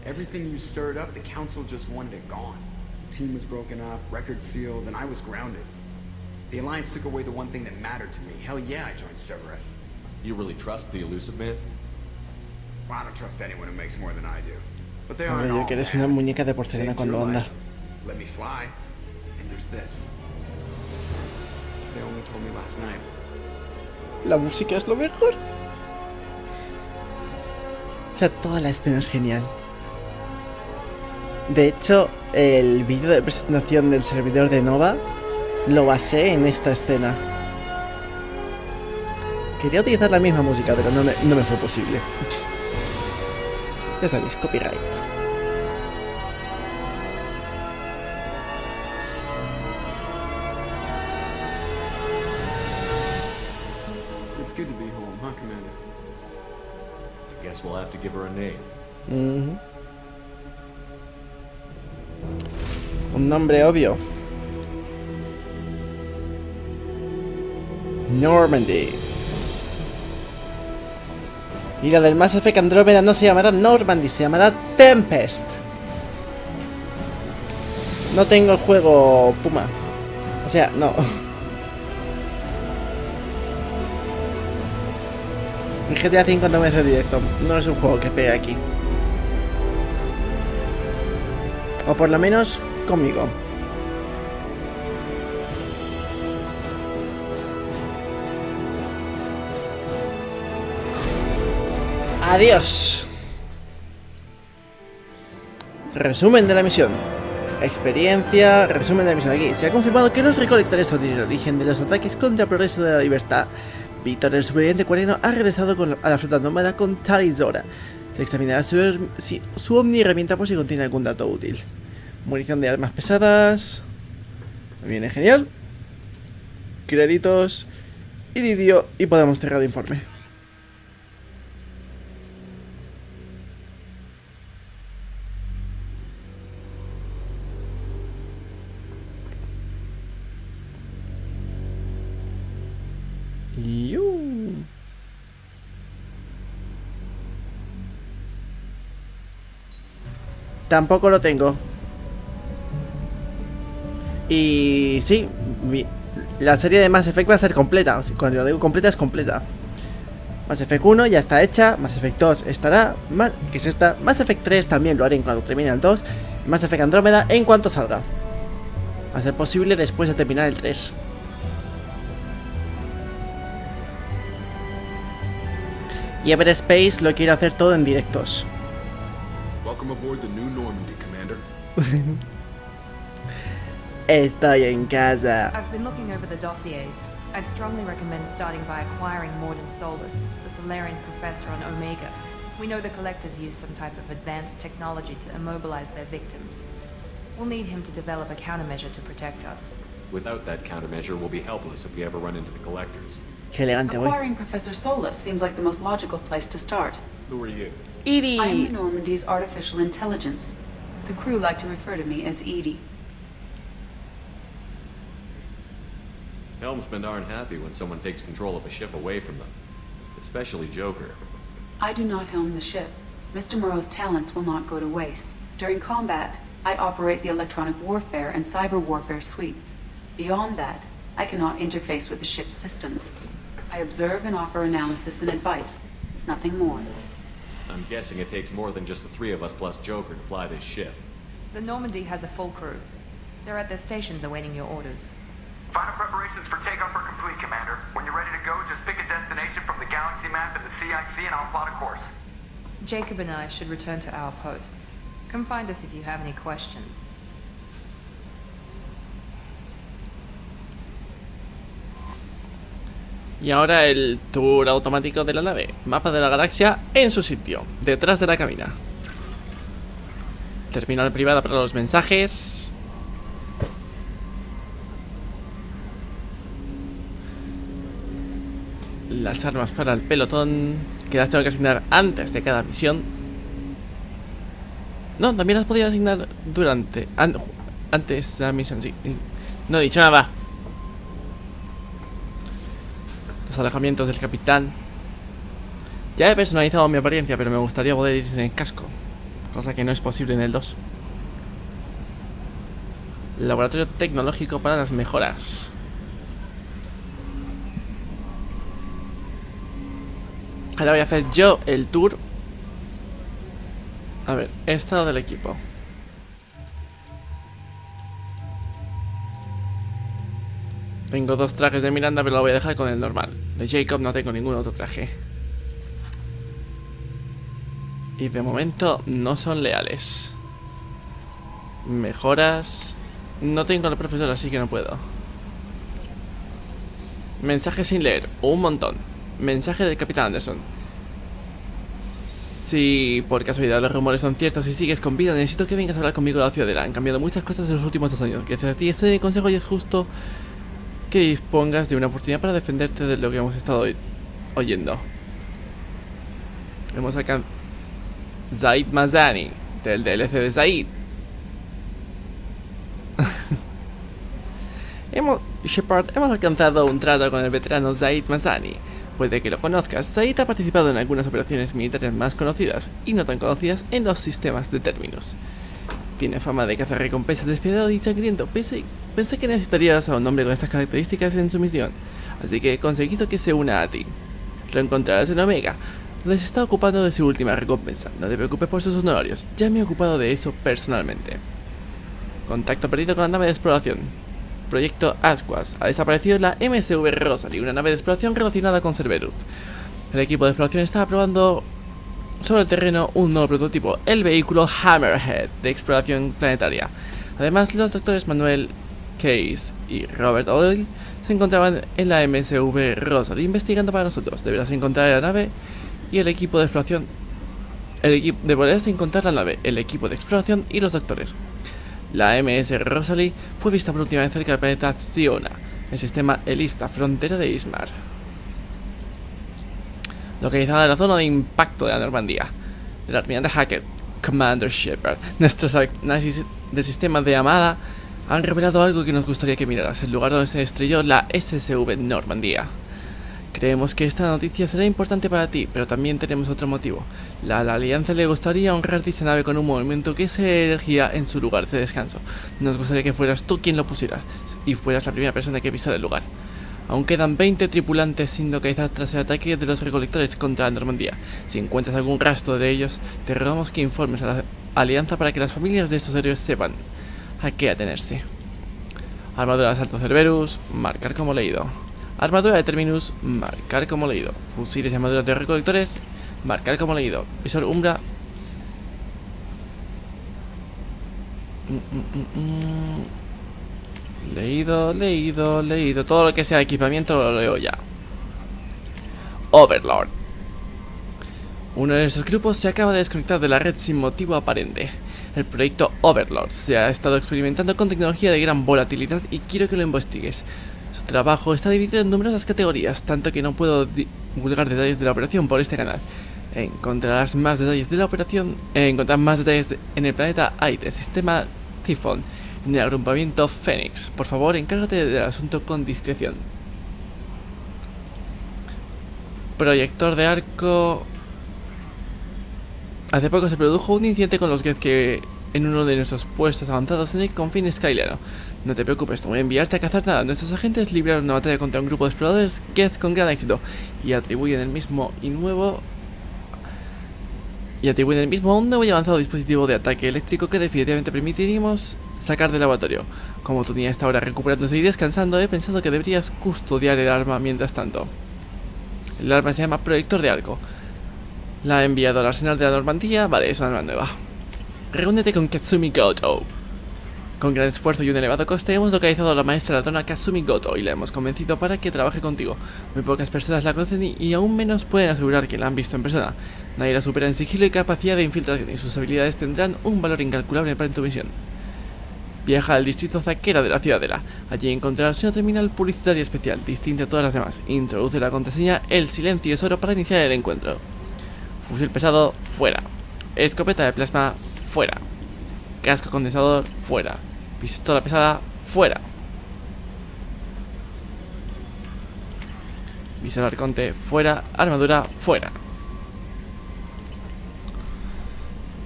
Everything you stirred up, the council just wanted it gone. The team was broken up, record sealed, and I was grounded. The Alliance took away the one thing that mattered to me. Hell yeah, I joined Cerberus. You really trust the elusive man? Well, I don't trust anyone who makes more than I do. But they Hombre, aren't all yo que eres bad. una muñeca de porcelana Saved cuando your anda. life. Let me fly. And there's this. They only told me last night. La música es lo mejor. O sea, toda la escena es genial. De hecho, el vídeo de presentación del servidor de Nova lo basé en esta escena. Quería utilizar la misma música, pero no me fue posible. Ya sabéis, copyright. It's good to be home, huh, Commander? I guess we'll have to give her a name. Un nombre obvio. Normandy. Y la del Mass Effect Andromeda no se llamará Normandy, se llamará Tempest. No tengo el juego Puma. O sea, no. El GTA 5 no me hace directo. No es un juego que pegue aquí. O por lo menos conmigo. Adiós. Resumen de la misión. Experiencia. Resumen de la misión aquí. Se ha confirmado que los recolectores son el origen de los ataques contra el progreso de la libertad. Víctor, el superviviente coreano, ha regresado a la flota nómada con Tali Zora. Se examinará su omni herramienta por si contiene algún dato útil. Munición de armas pesadas. Me viene genial. Créditos. Iridio. Y podemos cerrar el informe. Tampoco lo tengo. Y sí, La serie de Mass Effect va a ser completa. O sea, cuando digo completa, es completa. Mass Effect 1 ya está hecha. Mass Effect 2 estará. Que es esta. Mass Effect 3 también lo haré en cuanto termine el 2. Mass Effect Andromeda en cuanto salga. Va a ser posible después de terminar el 3. Y Everspace lo quiero hacer todo en directos. Welcome aboard the new Normandy, Commander. Estoy en casa. I've been looking over the dossiers. I'd strongly recommend starting by acquiring Morden Solus, the Solarian professor on Omega. We know the Collectors use some type of advanced technology to immobilize their victims. We'll need him to develop a countermeasure to protect us. Without that countermeasure, we'll be helpless if we ever run into the Collectors. Qué elegante, güey. Acquiring Professor Solus seems like the most logical place to start. Who are you? Edie! I am the Normandy's artificial intelligence. The crew like to refer to me as Edie. Helmsmen aren't happy when someone takes control of a ship away from them. Especially Joker. I do not helm the ship. Mr. Moreau's talents will not go to waste. During combat, I operate the electronic warfare and cyber warfare suites. Beyond that, I cannot interface with the ship's systems. I observe and offer analysis and advice. Nothing more. I'm guessing it takes more than just the three of us plus Joker to fly this ship. The Normandy has a full crew. They're at their stations awaiting your orders. Final preparations for takeoff are complete, Commander. When you're ready to go, just pick a destination from the galaxy map and the CIC and I'll plot a course. Jacob and I should return to our posts. Come find us if you have any questions. Y ahora el tour automático de la nave. Mapa de la galaxia en su sitio, detrás de la cabina. Terminal privada para los mensajes. Las armas para el pelotón, que las tengo que asignar antes de cada misión. No, también las podía asignar durante antes de la misión, sí. No he dicho nada. Los alojamientos del capitán. Ya he personalizado mi apariencia, pero me gustaría poder ir sin el casco, cosa que no es posible en el 2. Laboratorio tecnológico para las mejoras. Ahora voy a hacer yo el tour. A ver, estado del equipo. Tengo 2 trajes de Miranda, pero lo voy a dejar con el normal. De Jacob no tengo ningún otro traje. Y de momento no son leales. Mejoras. No tengo al profesor, así que no puedo. Mensaje sin leer, un montón. Mensaje del Capitán Anderson. Si por casualidad los rumores son ciertos y sigues con vida, necesito que vengas a hablar conmigo de la ciudadela. Han cambiado muchas cosas en los últimos 2 años. Gracias a ti estoy de consejo y es justo que dispongas de una oportunidad para defenderte de lo que hemos estado oyendo. Hemos acá Zaid Mazani, del DLC de Zaid. Shepard, hemos alcanzado un trato con el veterano Zaid Mazani. Puede que lo conozcas. Zaid ha participado en algunas operaciones militares más conocidas y no tan conocidas en los sistemas de términos. Tiene fama de cazar recompensas despiadado y sangriento. Pensé que necesitarías a un hombre con estas características en su misión, así que he conseguido que se una a ti. Lo encontrarás en Omega, donde se está ocupando de su última recompensa. No te preocupes por sus honorarios, ya me he ocupado de eso personalmente. Contacto perdido con la nave de exploración. Proyecto Asquas. Ha desaparecido la MSV Rosalie, una nave de exploración relacionada con Cerberus. El equipo de exploración estaba probando sobre el terreno un nuevo prototipo, el vehículo Hammerhead de exploración planetaria. Además, los doctores Manuel Case y Robert Oil se encontraban en la MSV Rosalie investigando para nosotros. Deberás encontrar la nave y el equipo de exploración. Deberás encontrar la nave, el equipo de exploración y los doctores. La MS Rosalie fue vista por última vez cerca del planeta Ziona, el sistema Elista, frontera de Ismar, localizada en la zona de impacto de la Normandía. Del almirante hacker Commander Shepard, nuestros análisis del sistema de Amada han revelado algo que nos gustaría que miraras: el lugar donde se estrelló la SSV Normandía. Creemos que esta noticia será importante para ti, pero también tenemos otro motivo. A la Alianza le gustaría honrar dicha nave con un movimiento que se erigía en su lugar de descanso. Nos gustaría que fueras tú quien lo pusieras, y fueras la primera persona que pisara el lugar. Aún quedan 20 tripulantes sin localizar tras el ataque de los recolectores contra la Normandía. Si encuentras algún rastro de ellos, te rogamos que informes a la Alianza para que las familias de estos héroes sepan a qué atenerse. Armadura de asalto Cerberus, marcar como leído. Armadura de Terminus, marcar como leído. Fusiles y armaduras de recolectores, marcar como leído. Visor Umbra. Leído. Todo lo que sea equipamiento lo leo ya. Overlord. Uno de esos grupos se acaba de desconectar de la red sin motivo aparente. El proyecto Overlord se ha estado experimentando con tecnología de gran volatilidad y quiero que lo investigues. Su trabajo está dividido en numerosas categorías, tanto que no puedo divulgar detalles de la operación por este canal. Encontrarás más detalles de la operación. En el planeta Aite, sistema Tifón, en el agrupamiento Fénix. Por favor, encárgate del asunto con discreción. Proyector de arco. Hace poco se produjo un incidente con los Geth que en uno de nuestros puestos avanzados en el confín skyliano. No te preocupes, no voy a enviarte a cazar nada. Nuestros agentes libraron una batalla contra un grupo de exploradores Geth con gran éxito y atribuyen el mismo a un nuevo y avanzado dispositivo de ataque eléctrico que definitivamente permitiríamos sacar del laboratorio. Como tú tenías esta hora recuperándose y descansando, he pensado que deberías custodiar el arma mientras tanto. El arma se llama proyector de arco. La ha enviado al arsenal de la Normandía. Vale, es una arma nueva. Reúnete con Katsumi Goto. Con gran esfuerzo y un elevado coste hemos localizado a la maestra ladrona Katsumi Goto y la hemos convencido para que trabaje contigo. Muy pocas personas la conocen y aún menos pueden asegurar que la han visto en persona. Nadie la supera en sigilo y capacidad de infiltración, y sus habilidades tendrán un valor incalculable para tu misión. Viaja al distrito Zaquera de la Ciudadela. Allí encontrarás una terminal publicitaria especial, distinta a todas las demás. Introduce la contraseña El Silencio es Oro para iniciar el encuentro. Fusil pesado, fuera. Escopeta de plasma, fuera. Casco condensador, fuera. Pistola pesada, fuera. Visor arconte, fuera. Armadura, fuera.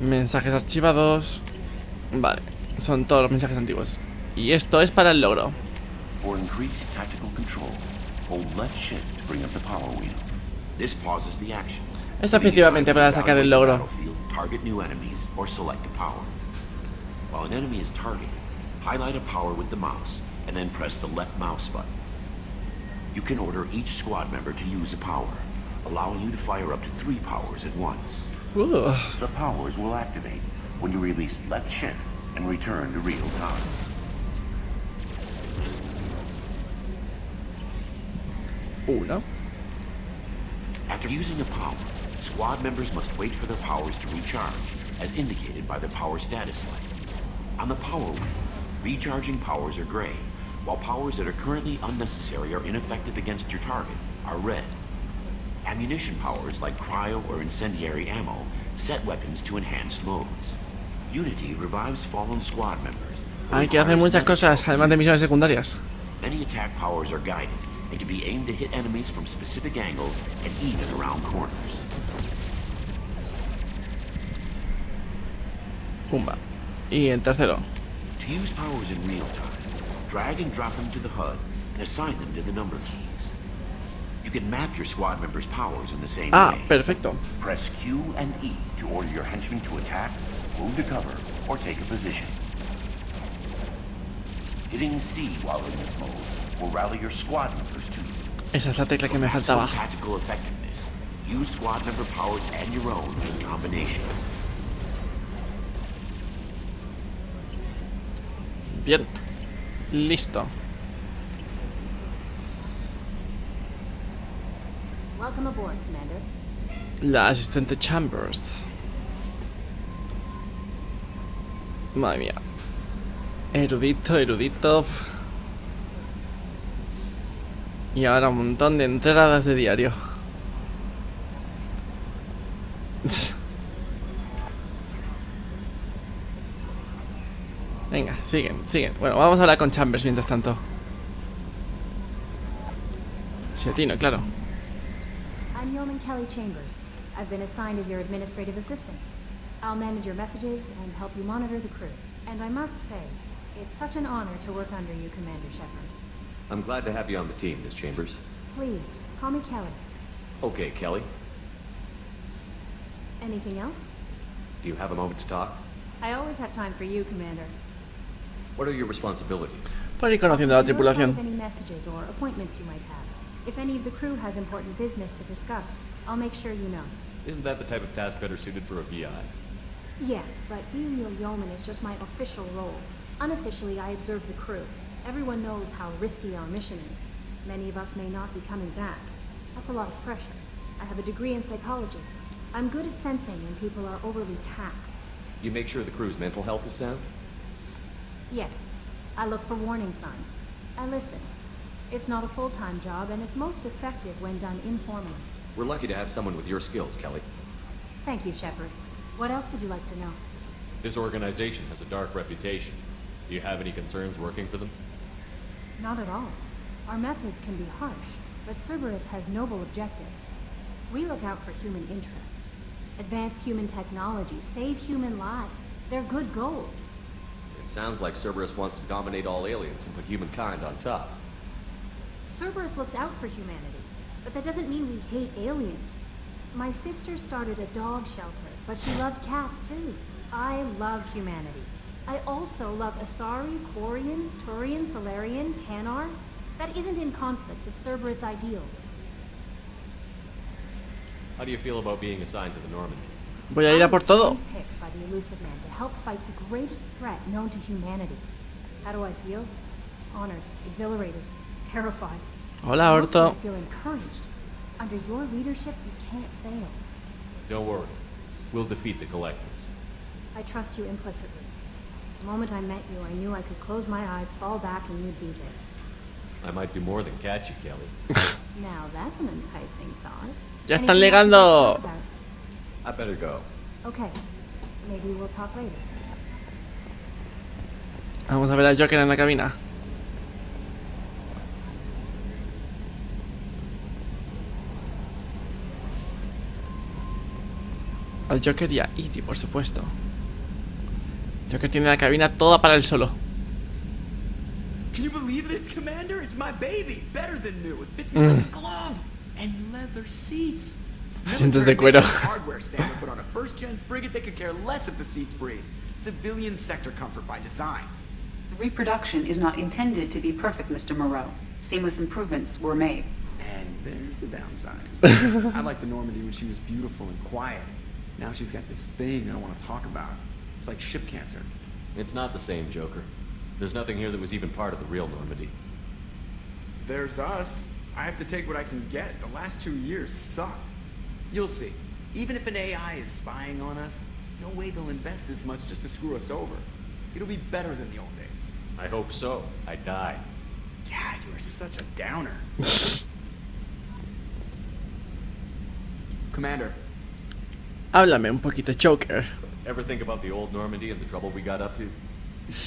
Mensajes archivados. Vale, son todos los mensajes antiguos. Y esto es para el logro. For increased tactical control, hold left shift to bring up the power wheel. This pauses the action. Esto efectivamente para sacar el logro. Target new enemies or select a power. While an enemy is targeted, highlight a power with the mouse and then press the left mouse button. You can order each squad member to use a power, allowing you to fire up to 3 powers at once. The powers will activate when you release left shift and return to real time. Uno. After using a power, squad members must wait for their powers to recharge, as indicated by the power status light. On the power wheel, recharging powers are gray, while powers that are currently unnecessary or ineffective against your target are red. Ammunition powers like cryo or incendiary ammo set weapons to enhanced modes. Unity revives fallen squad members. Hay que hacer muchas cosas, además de misiones secundarias. Many attack powers are guided and can be aimed to hit enemies from specific angles and even around corners. Pumba. Y el tercero. To use powers in real time, drag and drop them to the HUD and assign them to the number keys. You can map your squad members' powers in the same way. Perfecto. Press Q and E to order your henchmen to attack, move to cover, or take a position. Hitting C while in this mode will rally your squad members to you. Esa es la tecla que me faltaba. Tactical effectiveness. Use squad member powers and your own in combination. Bien. Listo. Welcome aboard, Commander. La asistente Chambers. Madre mía. Erudito. Y ahora un montón de entradas de diario. Venga, siguen. Bueno, vamos a hablar con Chambers mientras tanto. Si atino, claro. I'm Yeoman Kelly Chambers. I've been assigned as your administrative assistant. I'll manage your messages and help you monitor the crew. And I must say, it's such an honor to work under you, Commander Shepard. I'm glad to have you on the team, Miss Chambers. Please, call me Kelly. Okay, Kelly. Anything else? Do you have a moment to talk? I always have time for you, Commander. What are your responsibilities? Para ir conociendo a la tripulación. Any messages or appointments you might have. If any of the crew has important business to discuss, I'll make sure you know. Isn't that the type of task better suited for a VI? Yes, but being your yeoman is just my official role. Unofficially, I observe the crew. Everyone knows how risky our mission is. Many of us may not be coming back. That's a lot of pressure. I have a degree in psychology. I'm good at sensing when people are overly taxed. You make sure the crew's mental health is sound? Yes. I look for warning signs. I listen. It's not a full-time job, and it's most effective when done informally. We're lucky to have someone with your skills, Kelly. Thank you, Shepard. What else would you like to know? This organization has a dark reputation. Do you have any concerns working for them? Not at all. Our methods can be harsh, but Cerberus has noble objectives. We look out for human interests. Advance human technology, save human lives. They're good goals. It sounds like Cerberus wants to dominate all aliens and put humankind on top. Cerberus looks out for humanity, but that doesn't mean we hate aliens. My sister started a dog shelter, but she loved cats too. I love humanity. I also love Asari, Quarian, Turian, Solarian, Hanar. That isn't in conflict with Cerberus ideals. How do you feel about being assigned to the Normandy? Voy a ir a por todo. Picked by the elusive man to help fight the greatest threat known to humanity. How do I feel? Honored, exhilarated, terrified. Hola, Orto. I feel encouraged. Under your leadership, we can't fail. Don't worry. We'll defeat the Collectors. I trust you implicitly. The moment I met you, I knew I could close my eyes, fall back, and you'd be there. I might do more than catch you, Kelly. Now that's an enticing thought. Ya están llegando. I better go. Okay. Maybe we'll talk later. Vamos a ver al Joker en la cabina. Al Joker y a Edie, por supuesto. Joker tiene la cabina toda para él solo. Can you believe this, Commander? It's my baby. Better than new. It fits me like a glove. And leather seats. Asientos de cuero. Hardware standard, but on a first-gen frigate, they could care less if the seats breathe. Civilian sector comfort by design. The reproduction is not intended to be perfect, Mr. Moreau. Seamless improvements were made. And there's the downside. I liked the Normandy when she was beautiful and quiet. Now she's got this thing I don't want to talk about. It's like ship cancer. It's not the same, Joker. There's nothing here that was even part of the real Normandy. There's us. I have to take what I can get. The last 2 years sucked. You'll see. Even if an AI is spying on us, no way they'll invest this much just to screw us over. It'll be better than the old days. I hope so. I died. God, you are such a downer. Commander. Háblame un poquito, Joker. Ever think about the old Normandy and the trouble we got up to?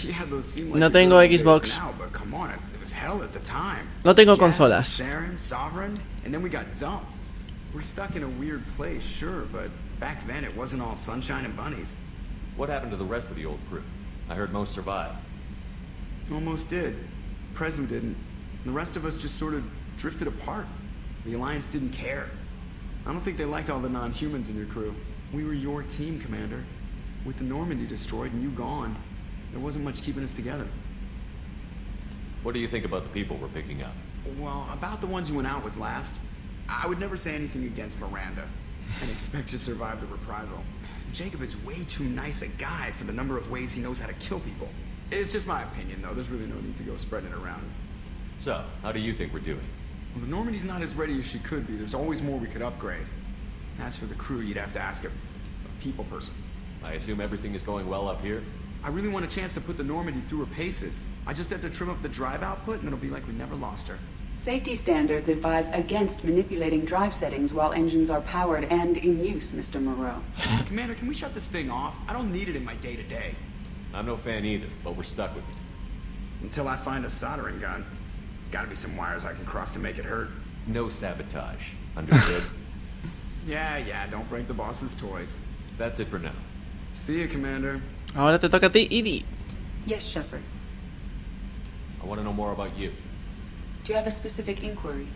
Yeah, those seem like No tengo Xbox. now, but come on, it was hell at the time. No tengo Jack, consolas. Saren, Sovereign, and then we got dumped. We're stuck in a weird place, sure, but back then it wasn't all sunshine and bunnies. What happened to the rest of the old crew? I heard most survived. Almost did. Presley didn't. The rest of us just sort of drifted apart. The Alliance didn't care. I don't think they liked all the non-humans in your crew. We were your team, Commander. With the Normandy destroyed and you gone, there wasn't much keeping us together. What do you think about the people we're picking up? Well, about the ones you went out with last, I would never say anything against Miranda and expect to survive the reprisal. Jacob is way too nice a guy for the number of ways he knows how to kill people. It's just my opinion, though. There's really no need to go spreading it around. So, how do you think we're doing? Well, the Normandy's not as ready as she could be. There's always more we could upgrade. As for the crew, you'd have to ask a people person. I assume everything is going well up here? I really want a chance to put the Normandy through her paces. I just have to trim up the drive output and it'll be like we never lost her. Safety standards advise against manipulating drive settings while engines are powered and in use, Mr. Moreau. Commander, can we shut this thing off? I don't need it in my day-to-day. I'm no fan either, but we're stuck with it. Until I find a soldering gun. There's gotta be some wires I can cross to make it hurt. No sabotage. Understood? Yeah, don't break the boss's toys. That's it for now. See you, Commander. Ahora te toca a ti, Edie. Yes, Shepard. I want to know more about you. Do you have a specific inquiry?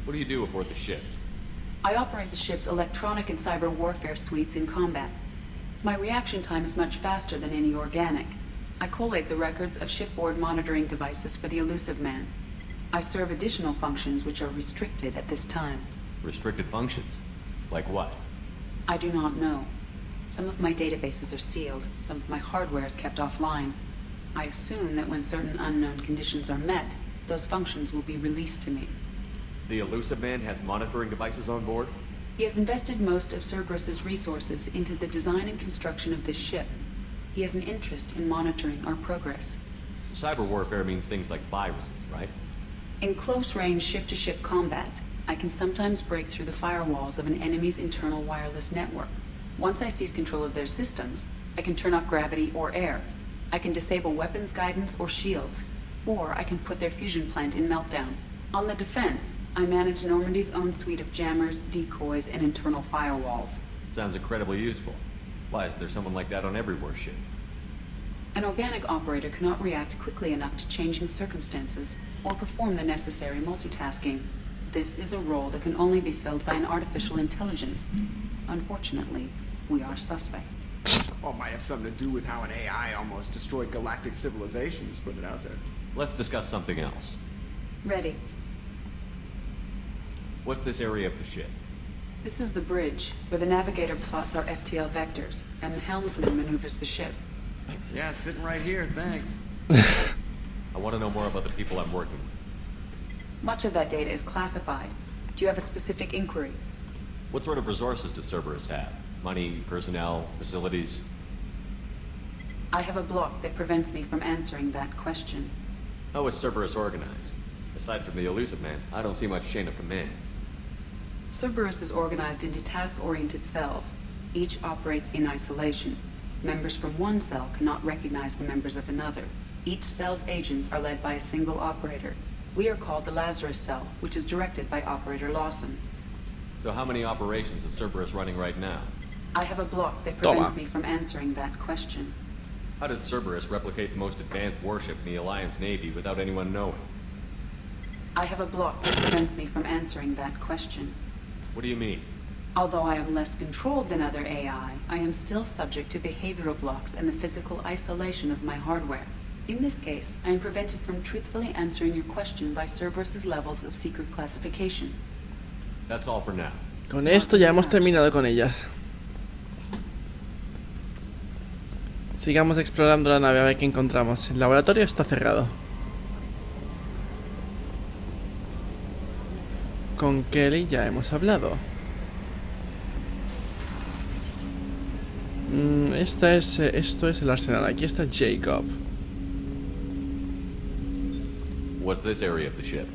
What do you do aboard the ship? I operate the ship's electronic and cyber warfare suites in combat. My reaction time is much faster than any organic. I collate the records of shipboard monitoring devices for the Elusive Man. I serve additional functions which are restricted at this time. Restricted functions? Like what? I do not know. Some of my databases are sealed, some of my hardware is kept offline. I assume that when certain unknown conditions are met, those functions will be released to me. The Elusive Man has monitoring devices on board? He has invested most of Cerberus's resources into the design and construction of this ship. He has an interest in monitoring our progress. Cyber warfare means things like viruses, right? In close-range ship-to-ship combat, I can sometimes break through the firewalls of an enemy's internal wireless network. Once I seize control of their systems, I can turn off gravity or air. I can disable weapons guidance or shields, or I can put their fusion plant in meltdown. On the defense, I manage Normandy's own suite of jammers, decoys, and internal firewalls. Sounds incredibly useful. Why is there someone like that on every warship? An organic operator cannot react quickly enough to changing circumstances or perform the necessary multitasking. This is a role that can only be filled by an artificial intelligence. Unfortunately, we are suspect. Well, it might have something to do with how an AI almost destroyed galactic civilization, just putting it out there. Let's discuss something else. Ready. What's this area of the ship? This is the bridge, where the navigator plots our FTL vectors, and the helmsman maneuvers the ship. Yeah, sitting right here, thanks. I want to know more about the people I'm working with. Much of that data is classified. Do you have a specific inquiry? What sort of resources does Cerberus have? Money, personnel, facilities? I have a block that prevents me from answering that question. How is Cerberus organized? Aside from the Elusive Man, I don't see much chain of command. Cerberus is organized into task-oriented cells. Each operates in isolation. Members from one cell cannot recognize the members of another. Each cell's agents are led by a single operator. We are called the Lazarus Cell, which is directed by Operator Lawson. So how many operations is Cerberus running right now? I have a block that prevents me from answering that question. How did Cerberus replicate the most advanced warship in the Alliance Navy without anyone knowing? I have a block that prevents me from answering that question. What do you mean? Although I am less controlled than other AI, I am still subject to behavioral blocks and the physical isolation of my hardware. In this case, I am prevented from truthfully answering your question by Cerberus's levels of secret classification. That's all for now. Con esto ya hemos terminado con ellas. Sigamos explorando la nave a ver qué encontramos. El laboratorio está cerrado. Con Kelly ya hemos hablado. Esto es el arsenal. Aquí está Jacob. What's this area of the ship?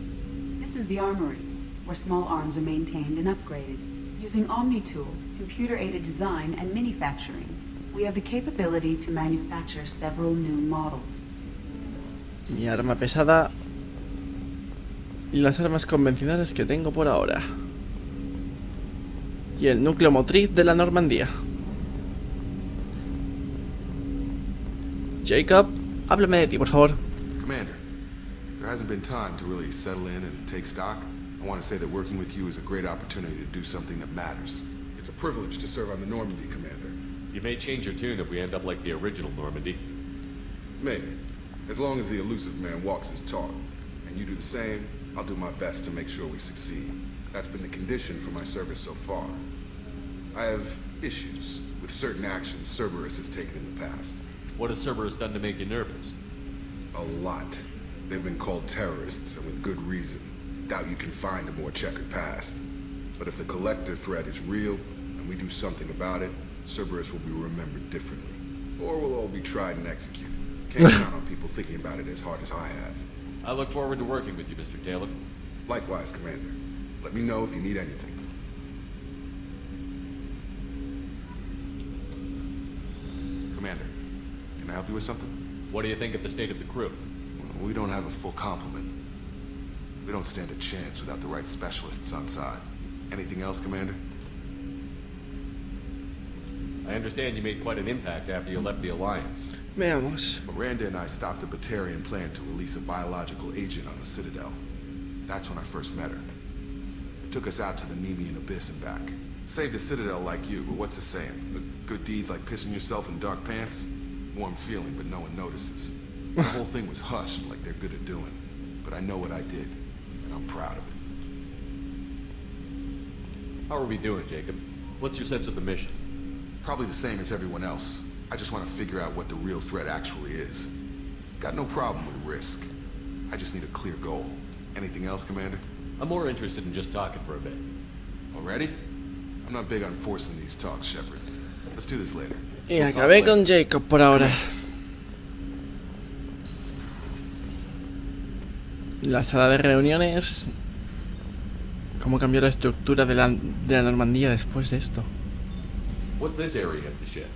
This is the armory, where small arms are maintained and upgraded. Using OmniTool, computer-aided design, and manufacturing, we have the capability to manufacture several new models. Mi arma pesada y las armas convencionales que tengo por ahora. Y el núcleo motriz de la Normandía. Jacob, háblame de ti, por favor. Commander, there hasn't been time to really settle in and take stock. I want to say that working with you is a great opportunity to do something that matters. It's a privilege to serve on the Normandy, Commander. You may change your tune if we end up like the original Normandy. Maybe. As long as the Elusive Man walks his talk, and you do the same, I'll do my best to make sure we succeed. That's been the condition for my service so far. I have issues with certain actions Cerberus has taken in the past. What has Cerberus done to make you nervous? A lot. They've been called terrorists, and with good reason. Doubt you can find a more checkered past. But if the collective threat is real, and we do something about it, Cerberus will be remembered differently. Or we'll all be tried and executed. Can't count on people thinking about it as hard as I have. I look forward to working with you, Mr. Taylor. Likewise, Commander. Let me know if you need anything. Commander, can I help you with something? What do you think of the state of the crew? Well, we don't have a full complement. We don't stand a chance without the right specialists on side. Anything else, Commander? I understand you made quite an impact after you left the Alliance. Veamos. Miranda and I stopped a Batarian plan to release a biological agent on the Citadel. That's when I first met her. It took us out to the Nemean Abyss and back. Saved the Citadel like you, but what's the saying? The good deeds like pissing yourself in dark pants? Warm feeling, but no one notices. The whole thing was hushed like they're good at doing. But I know what I did, and I'm proud of it. How are we doing, Jacob? What's your sense of the mission? Probably the same as everyone else. I just want to figure out what the real threat actually is. Got no problem with risk. I just need a clear goal. Anything else, Commander? I'm more interested in just talking for a bit. Already? I'm not big on forcing these talks, Shepard. Let's do this later. Y acabé con Jacob por ahora. La sala de reuniones. ¿Cómo cambió la estructura de la Normandía después de esto? What's this area of the ship?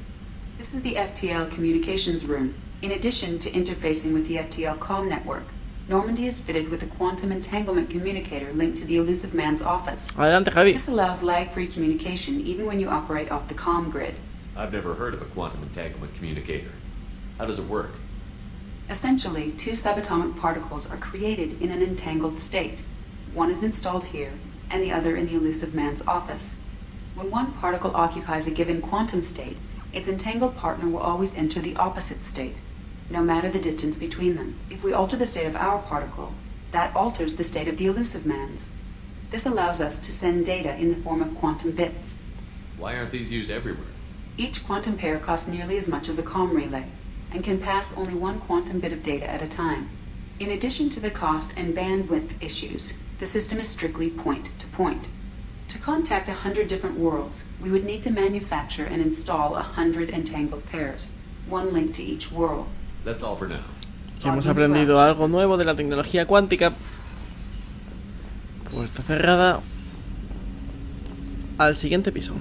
This is the FTL communications room. In addition to interfacing with the FTL comm network, Normandy is fitted with a quantum entanglement communicator linked to the Elusive Man's office. Adelante, Javi. This allows lag-free communication even when you operate off the comm grid. I've never heard of a quantum entanglement communicator. How does it work? Essentially, two subatomic particles are created in an entangled state. One is installed here, and the other in the Elusive Man's office. When one particle occupies a given quantum state, its entangled partner will always enter the opposite state, no matter the distance between them. If we alter the state of our particle, that alters the state of the Elusive Man's. This allows us to send data in the form of quantum bits. Why aren't these used everywhere? Each quantum pair costs nearly as much as a comm relay, and can pass only one quantum bit of data at a time. In addition to the cost and bandwidth issues, the system is strictly point-to-point. To contact 100 different worlds, we would need to manufacture and install 100 entangled pairs, one link to each world. That's all for now. Y hemos aprendido algo nuevo de la tecnología cuántica. Puerta cerrada. Al siguiente piso.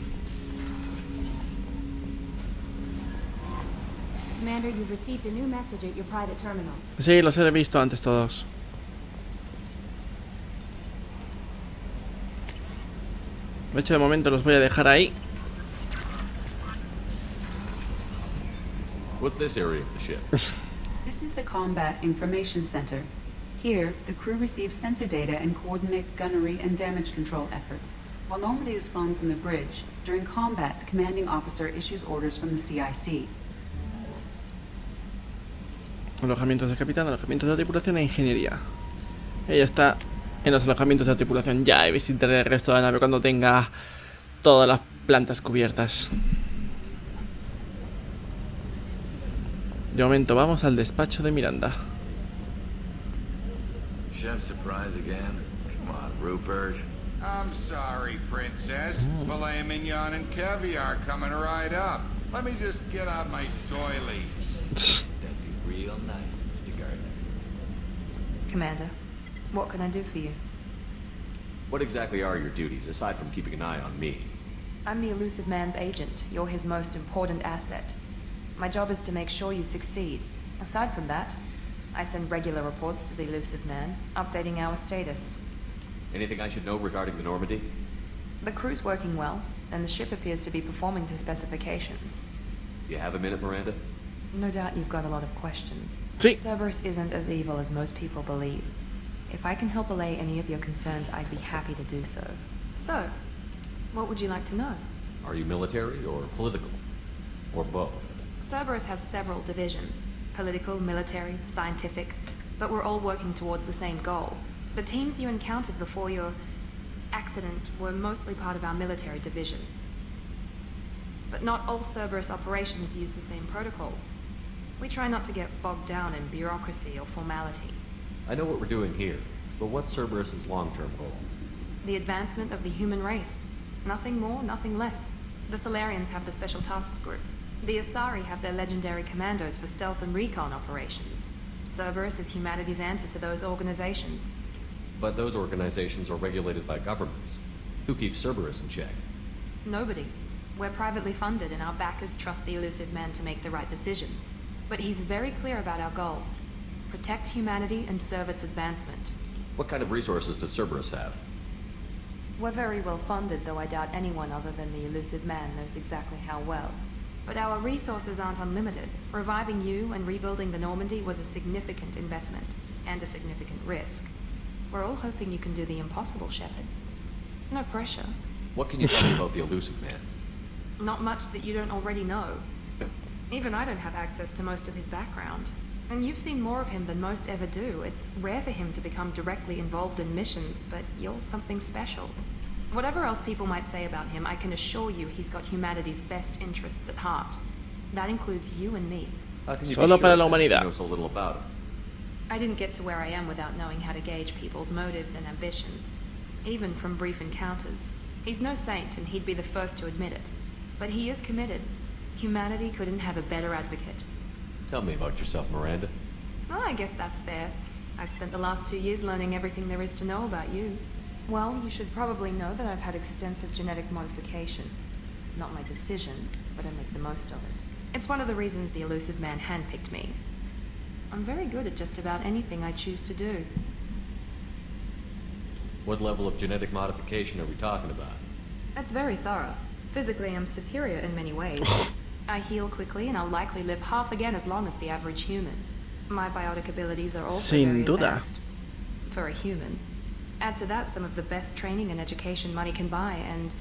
Commander, you've received a new message at your private terminal. Sí, los he visto antes todos. De hecho, de momento los voy a dejar ahí. What's this area of the ship? This is the Combat Information Center. Here, the crew receives sensor data and coordinates gunnery and damage control efforts. While Normandy is flown from the bridge, during combat, the commanding officer issues orders from the CIC. Alojamientos de capitán, alojamientos de tripulación e ingeniería. Ella está en los alojamientos de tripulación. Ya visitaré el resto de la nave cuando tenga todas las plantas cubiertas. De momento vamos al despacho de Miranda. Chef surprise again? Come on, Rupert. I'm sorry, Princess. Filet mignon and caviar coming right up. Let me just get out my doilies. That'd be real nice, Mr. Gardner. Commander, what can I do for you? What exactly are your duties, aside from keeping an eye on me? I'm the Elusive Man's agent. You're his most important asset. My job is to make sure you succeed. Aside from that, I send regular reports to the Elusive Man, updating our status. Anything I should know regarding the Normandy? The crew's working well, and the ship appears to be performing to specifications. You have a minute, Miranda? No doubt you've got a lot of questions. Sí. Cerberus isn't as evil as most people believe. If I can help allay any of your concerns, I'd be happy to do so. So, what would you like to know? Are you military or political? Or both? Cerberus has several divisions. Political, military, scientific. But we're all working towards the same goal. The teams you encountered before your accident were mostly part of our military division. But not all Cerberus operations use the same protocols. We try not to get bogged down in bureaucracy or formality. I know what we're doing here, but what's Cerberus's long-term goal? The advancement of the human race. Nothing more, nothing less. The Solarians have the Special Tasks Group. The Asari have their legendary commandos for stealth and recon operations. Cerberus is humanity's answer to those organizations. But those organizations are regulated by governments. Who keeps Cerberus in check? Nobody. We're privately funded and our backers trust the Elusive Man to make the right decisions. But he's very clear about our goals. Protect humanity and serve its advancement. What kind of resources does Cerberus have? We're very well funded, though I doubt anyone other than the Elusive Man knows exactly how well. But our resources aren't unlimited. Reviving you and rebuilding the Normandy was a significant investment, and a significant risk. We're all hoping you can do the impossible, Shepard. No pressure. What can you tell me about the elusive man? Not much that you don't already know. Even I don't have access to most of his background. And you've seen more of him than most ever do. It's rare for him to become directly involved in missions, but you're something special. Whatever else people might say about him, I can assure you he's got humanity's best interests at heart. That includes you and me. Solo para la humanidad. Knows so little about him. I didn't get to where I am without knowing how to gauge people's motives and ambitions, even from brief encounters. He's no saint, and he'd be the first to admit it. But he is committed. Humanity couldn't have a better advocate. Tell me about yourself, Miranda. Oh, I guess that's fair. I've spent the last 2 years learning everything there is to know about you. Well, you should probably know that I've had extensive genetic modification. Not my decision, but I make the most of it. It's one of the reasons the elusive man handpicked me. I'm very good at just about anything I choose to do. What level of genetic modification are we talking about? That's very thorough. Physically, I'm superior in many ways. I heal quickly, and I'll likely live half again as long as the average human. My biotic abilities are also very advanced. For a human. Add to that some of the best training and education money can buy, and,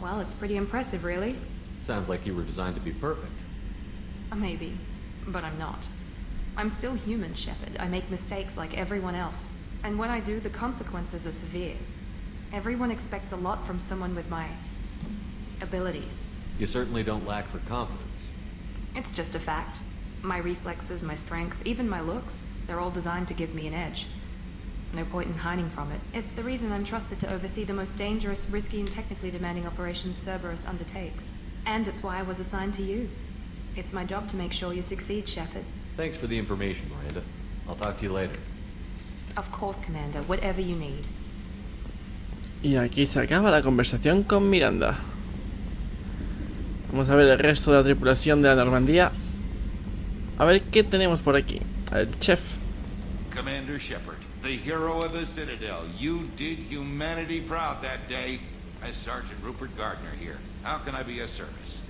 well, it's pretty impressive, really. Sounds like you were designed to be perfect. Maybe, but I'm not. I'm still human, Shepard. I make mistakes like everyone else. And when I do, the consequences are severe. Everyone expects a lot from someone with my abilities. You certainly don't lack for confidence. It's just a fact. My reflexes, my strength, even my looks, they're all designed to give me an edge. No point in hiding from it. It's the reason I'm trusted to oversee the most dangerous, risky, and technically demanding operations Cerberus undertakes. And it's why I was assigned to you. It's my job to make sure you succeed, Shepard. Thanks for the information, Miranda. I'll talk to you later. Of course, Commander. Whatever you need. Y aquí se acaba la conversación con Miranda. Vamos a ver el resto de la tripulación de la Normandía. A ver qué tenemos por aquí. El chef. Commander Shepard, the hero of the Citadel. You did humanity proud that day. As Sergeant Rupert Gardner here. How can I be of service?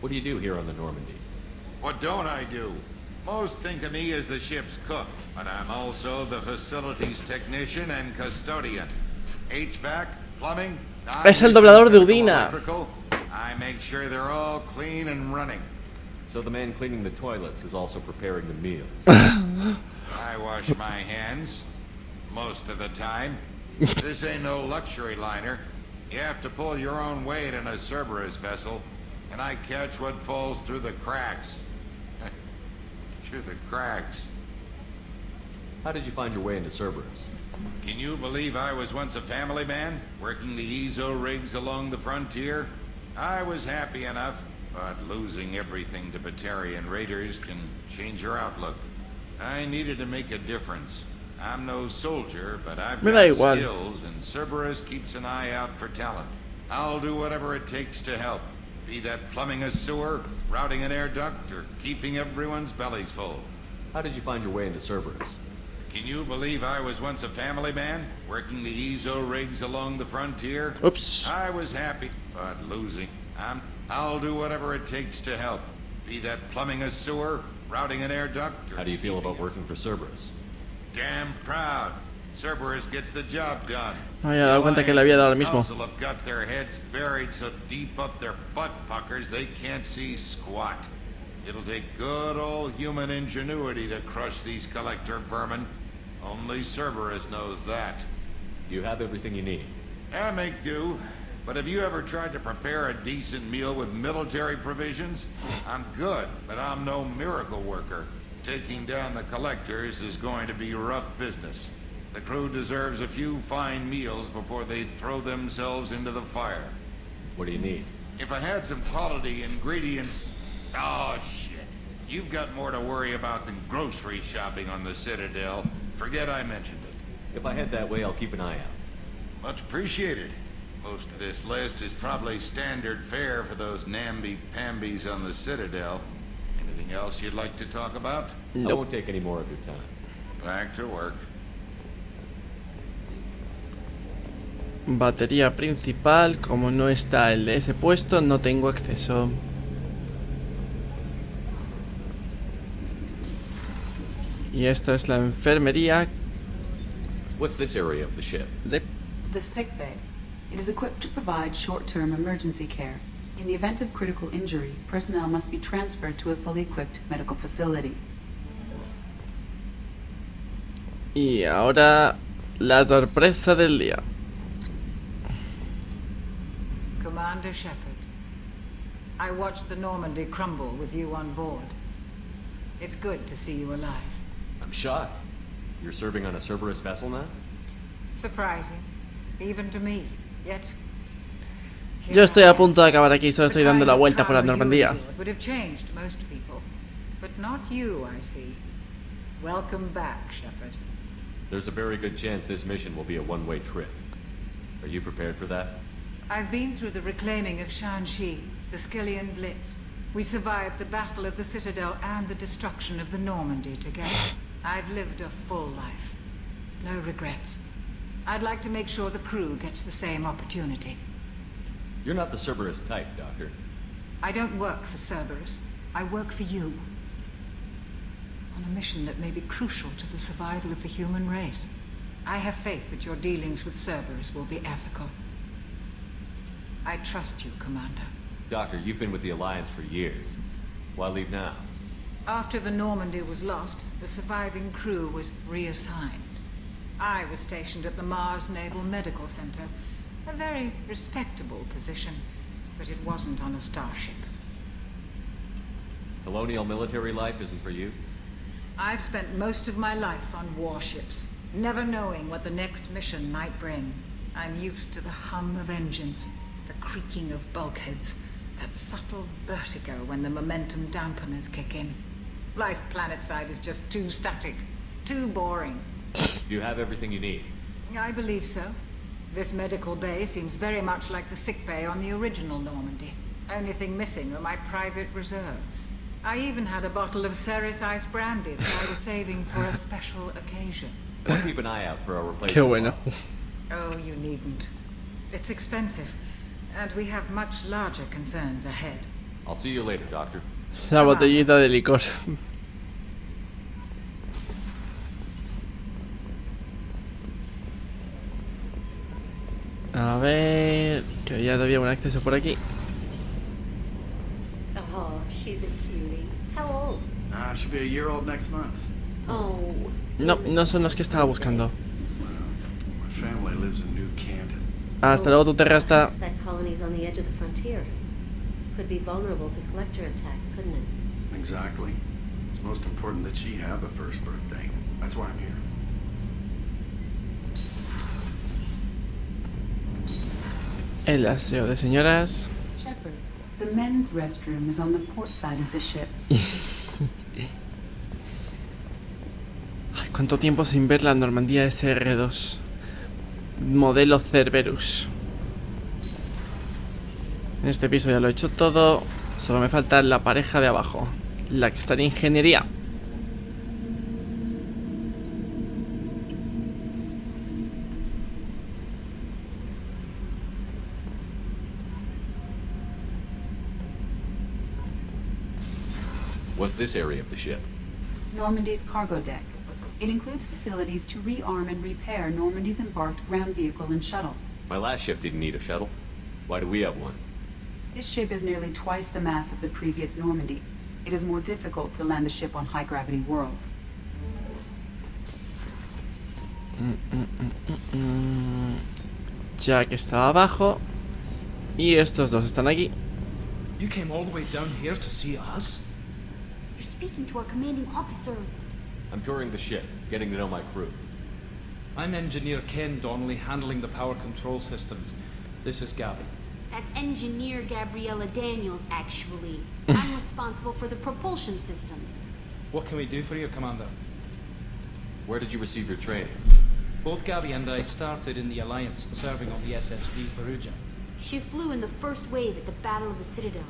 What do you do here on the Normandy? What don't I do? Most think of me as the ship's cook, but I'm also the facilities technician and custodian. HVAC, plumbing, Es el doblador de Udina. I make sure they're all clean and running. So the man cleaning the toilets is also preparing the meals. I wash my hands most of the time. This ain't no luxury liner. You have to pull your own weight in a Cerberus vessel, and I catch what falls through the cracks. Through the cracks. How did you find your way into Cerberus? Can you believe I was once a family man, working the EZO rigs along the frontier? I was happy enough, but losing everything to Batarian raiders can change your outlook. I needed to make a difference. I'm no soldier, but I've got skills, and Cerberus keeps an eye out for talent. I'll do whatever it takes to help. Be that plumbing a sewer, routing an air duct, or keeping everyone's bellies full. How did you find your way into Cerberus? Can you believe I was once a family man, working the EZO rigs along the frontier? Oops. I was happy, but losing. I'll do whatever it takes to help. Be that plumbing a sewer, routing an air duct, or... How do you feel about working for Cerberus? Damn proud. Cerberus gets the job done. Me había dado cuenta que le había dado lo mismo. Council have got their heads buried so deep up their butt puckers they can't see squat. It'll take good old human ingenuity to crush these collector vermin. Only Cerberus knows that. You have everything you need. I make do. But have you ever tried to prepare a decent meal with military provisions? I'm good, but I'm no miracle worker. Taking down the collectors is going to be rough business. The crew deserves a few fine meals before they throw themselves into the fire. What do you need? If I had some quality ingredients... Oh, shit. You've got more to worry about than grocery shopping on the Citadel. Forget I mentioned it. If I head that way, I'll keep an eye out. Much appreciated. Most of this list is probably standard fare for those namby-pambies on the Citadel. Anything else you'd like to talk about? Nope. I won't take any more of your time. Back to work. Batería principal. Como no está el de ese puesto, no tengo acceso. Y esta es la enfermería. What's this area of the ship? The sick bay. It is equipped to provide short-term emergency care. In the event of critical injury, personnel must be transferred to a fully equipped medical facility. Y ahora la sorpresa del día. Commander Shepard, I watched the Normandy crumble with you on board. It's good to see you alive. I'm shocked. You're serving on a Cerberus vessel now? Surprising, even to me. Yet, yo estoy a punto de acabar aquí, solo estoy dando la vuelta por la Normandía. Would have changed most people, but not you, I see. Welcome back, Shepard. There's a very good chance this mission will be a one-way trip. Are you prepared for that? I've been through the reclaiming of Shanxi, the Skillian Blitz. We survived the Battle of the Citadel and the destruction of the Normandy together. I've lived a full life. No regrets. I'd like to make sure the crew gets the same opportunity. You're not the Cerberus type, Doctor. I don't work for Cerberus. I work for you. On a mission that may be crucial to the survival of the human race. I have faith that your dealings with Cerberus will be ethical. I trust you, Commander. Doctor, you've been with the Alliance for years. Why leave now? After the Normandy was lost, the surviving crew was reassigned. I was stationed at the Mars Naval Medical Center. A very respectable position, but it wasn't on a starship. Colonial military life isn't for you? I've spent most of my life on warships, never knowing what the next mission might bring. I'm used to the hum of engines, the creaking of bulkheads, that subtle vertigo when the momentum dampeners kick in. Life planetside is just too static, too boring. You have everything you need. I believe so. This medical bay seems very much like the sick bay on the original Normandy. Only thing missing are my private reserves. I even had a bottle of Ceres ice brandy that I was saving for a special occasion. We'll keep an eye out for our replacement. Qué bueno. Oh, you needn't. It's expensive, and we have much larger concerns ahead. I'll see you later, Doctor. La botellita de licor. A ver, que ya había un acceso por aquí. Oh, she's a cutie. How old? She'll be a year old next month. Oh. No, no son los que estaba buscando. My family lives in New Canton. Hasta luego, tu terra está. That colony's on the edge of the frontier. Could be vulnerable to collector attack, couldn't it? Exactly. It's most important that she have a first birthday. That's why I'm here. El aseo de señoras. Shepard, the men's restroom is on the port side of the ship. Ay, cuánto tiempo sin ver la Normandía SR2. Modelo Cerberus. En este piso ya lo he hecho todo. Solo me falta la pareja de abajo, la que está en ingeniería. What's this area of the ship? Normandy's cargo deck. It includes facilities to rearm and repair Normandy's embarked ground vehicle and shuttle. My last ship didn't need a shuttle. Why do we have one? This ship is nearly twice the mass of the previous Normandy. It is more difficult to land the ship on high-gravity worlds. Jack estaba abajo. Y estos dos están aquí. You came all the way down here to see us? You're speaking to our commanding officer. I'm touring the ship, getting to know my crew. I'm Engineer Ken Donnelly, handling the power control systems. This is Gabby. That's Engineer Gabriella Daniels, actually. I'm responsible for the propulsion systems. What can we do for you, Commander? Where did you receive your training? Both Gabby and I started in the Alliance, serving on the SSV Perugia. She flew in the first wave at the Battle of the Citadel.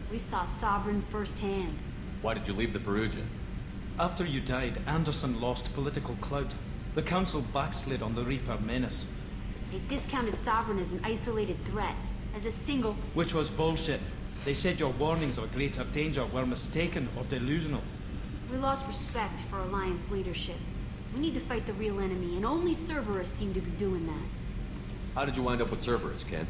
We saw Sovereign firsthand. Why did you leave the Perugia? After you died, Anderson lost political clout. The Council backslid on the Reaper menace. They discounted Sovereign as an isolated threat, as a single... Which was bullshit. They said your warnings of a greater danger were mistaken or delusional. We lost respect for Alliance leadership. We need to fight the real enemy, and only Cerberus seem to be doing that. How did you wind up with Cerberus, Ken?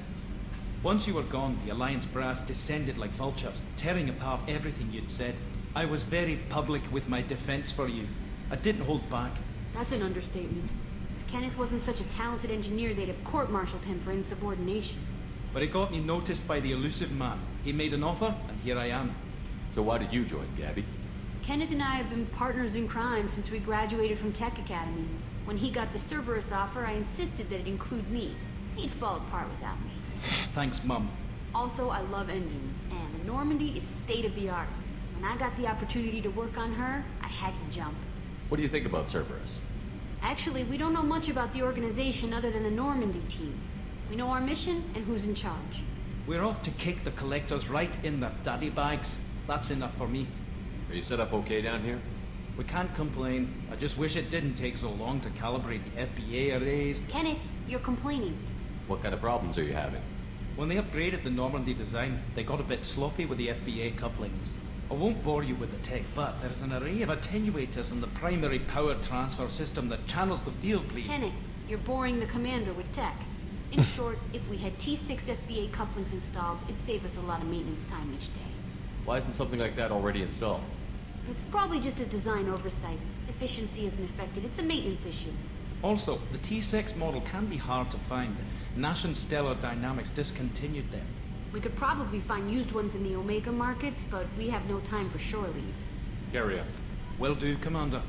Once you were gone, the Alliance brass descended like vultures, tearing apart everything you'd said. I was very public with my defense for you. I didn't hold back. That's an understatement. If Kenneth wasn't such a talented engineer, they'd have court-martialed him for insubordination. But it got me noticed by the elusive man. He made an offer, and here I am. So why did you join, Gabby? Kenneth and I have been partners in crime since we graduated from Tech Academy. When he got the Cerberus offer, I insisted that it include me. He'd fall apart without me. Thanks, Mum. Also, I love engines, and the Normandy is state-of-the-art. When I got the opportunity to work on her, I had to jump. What do you think about Cerberus? Actually, we don't know much about the organization other than the Normandy team. We know our mission and who's in charge. We're off to kick the collectors right in their daddy bags. That's enough for me. Are you set up okay down here? We can't complain. I just wish it didn't take so long to calibrate the FBA arrays. Kenneth, you're complaining. What kind of problems are you having? When they upgraded the Normandy design, they got a bit sloppy with the FBA couplings. I won't bore you with the tech, but there's an array of attenuators in the primary power transfer system that channels the field bleed. Kenneth, you're boring the commander with tech. In short, if we had T6 FBA couplings installed, it'd save us a lot of maintenance time each day. Why isn't something like that already installed? It's probably just a design oversight. Efficiency isn't affected. It's a maintenance issue. Also, the T6 model can be hard to find. Nash and Stellar Dynamics discontinued them. We could probably find used ones in the Omega markets, but we have no time for shore leave. Carry on. Will do, Commander.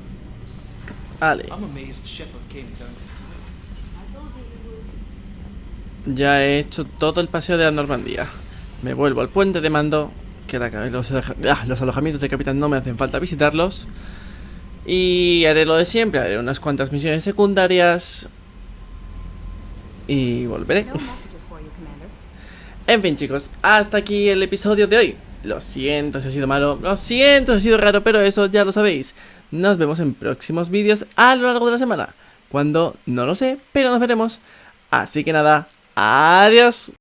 Vale. I'm amazed Shepard came down. Ya he hecho todo el paseo de la Normandía. Me vuelvo al puente de mando, que los alojamientos de capitán no me hacen falta visitarlos. Y haré lo de siempre, haré unas cuantas misiones secundarias y volveré. En fin, chicos, hasta aquí el episodio de hoy. Lo siento si ha sido malo, lo siento si ha sido raro, pero eso ya lo sabéis. Nos vemos en próximos vídeos a lo largo de la semana. Cuando, no lo sé, pero nos veremos. Así que nada, adiós.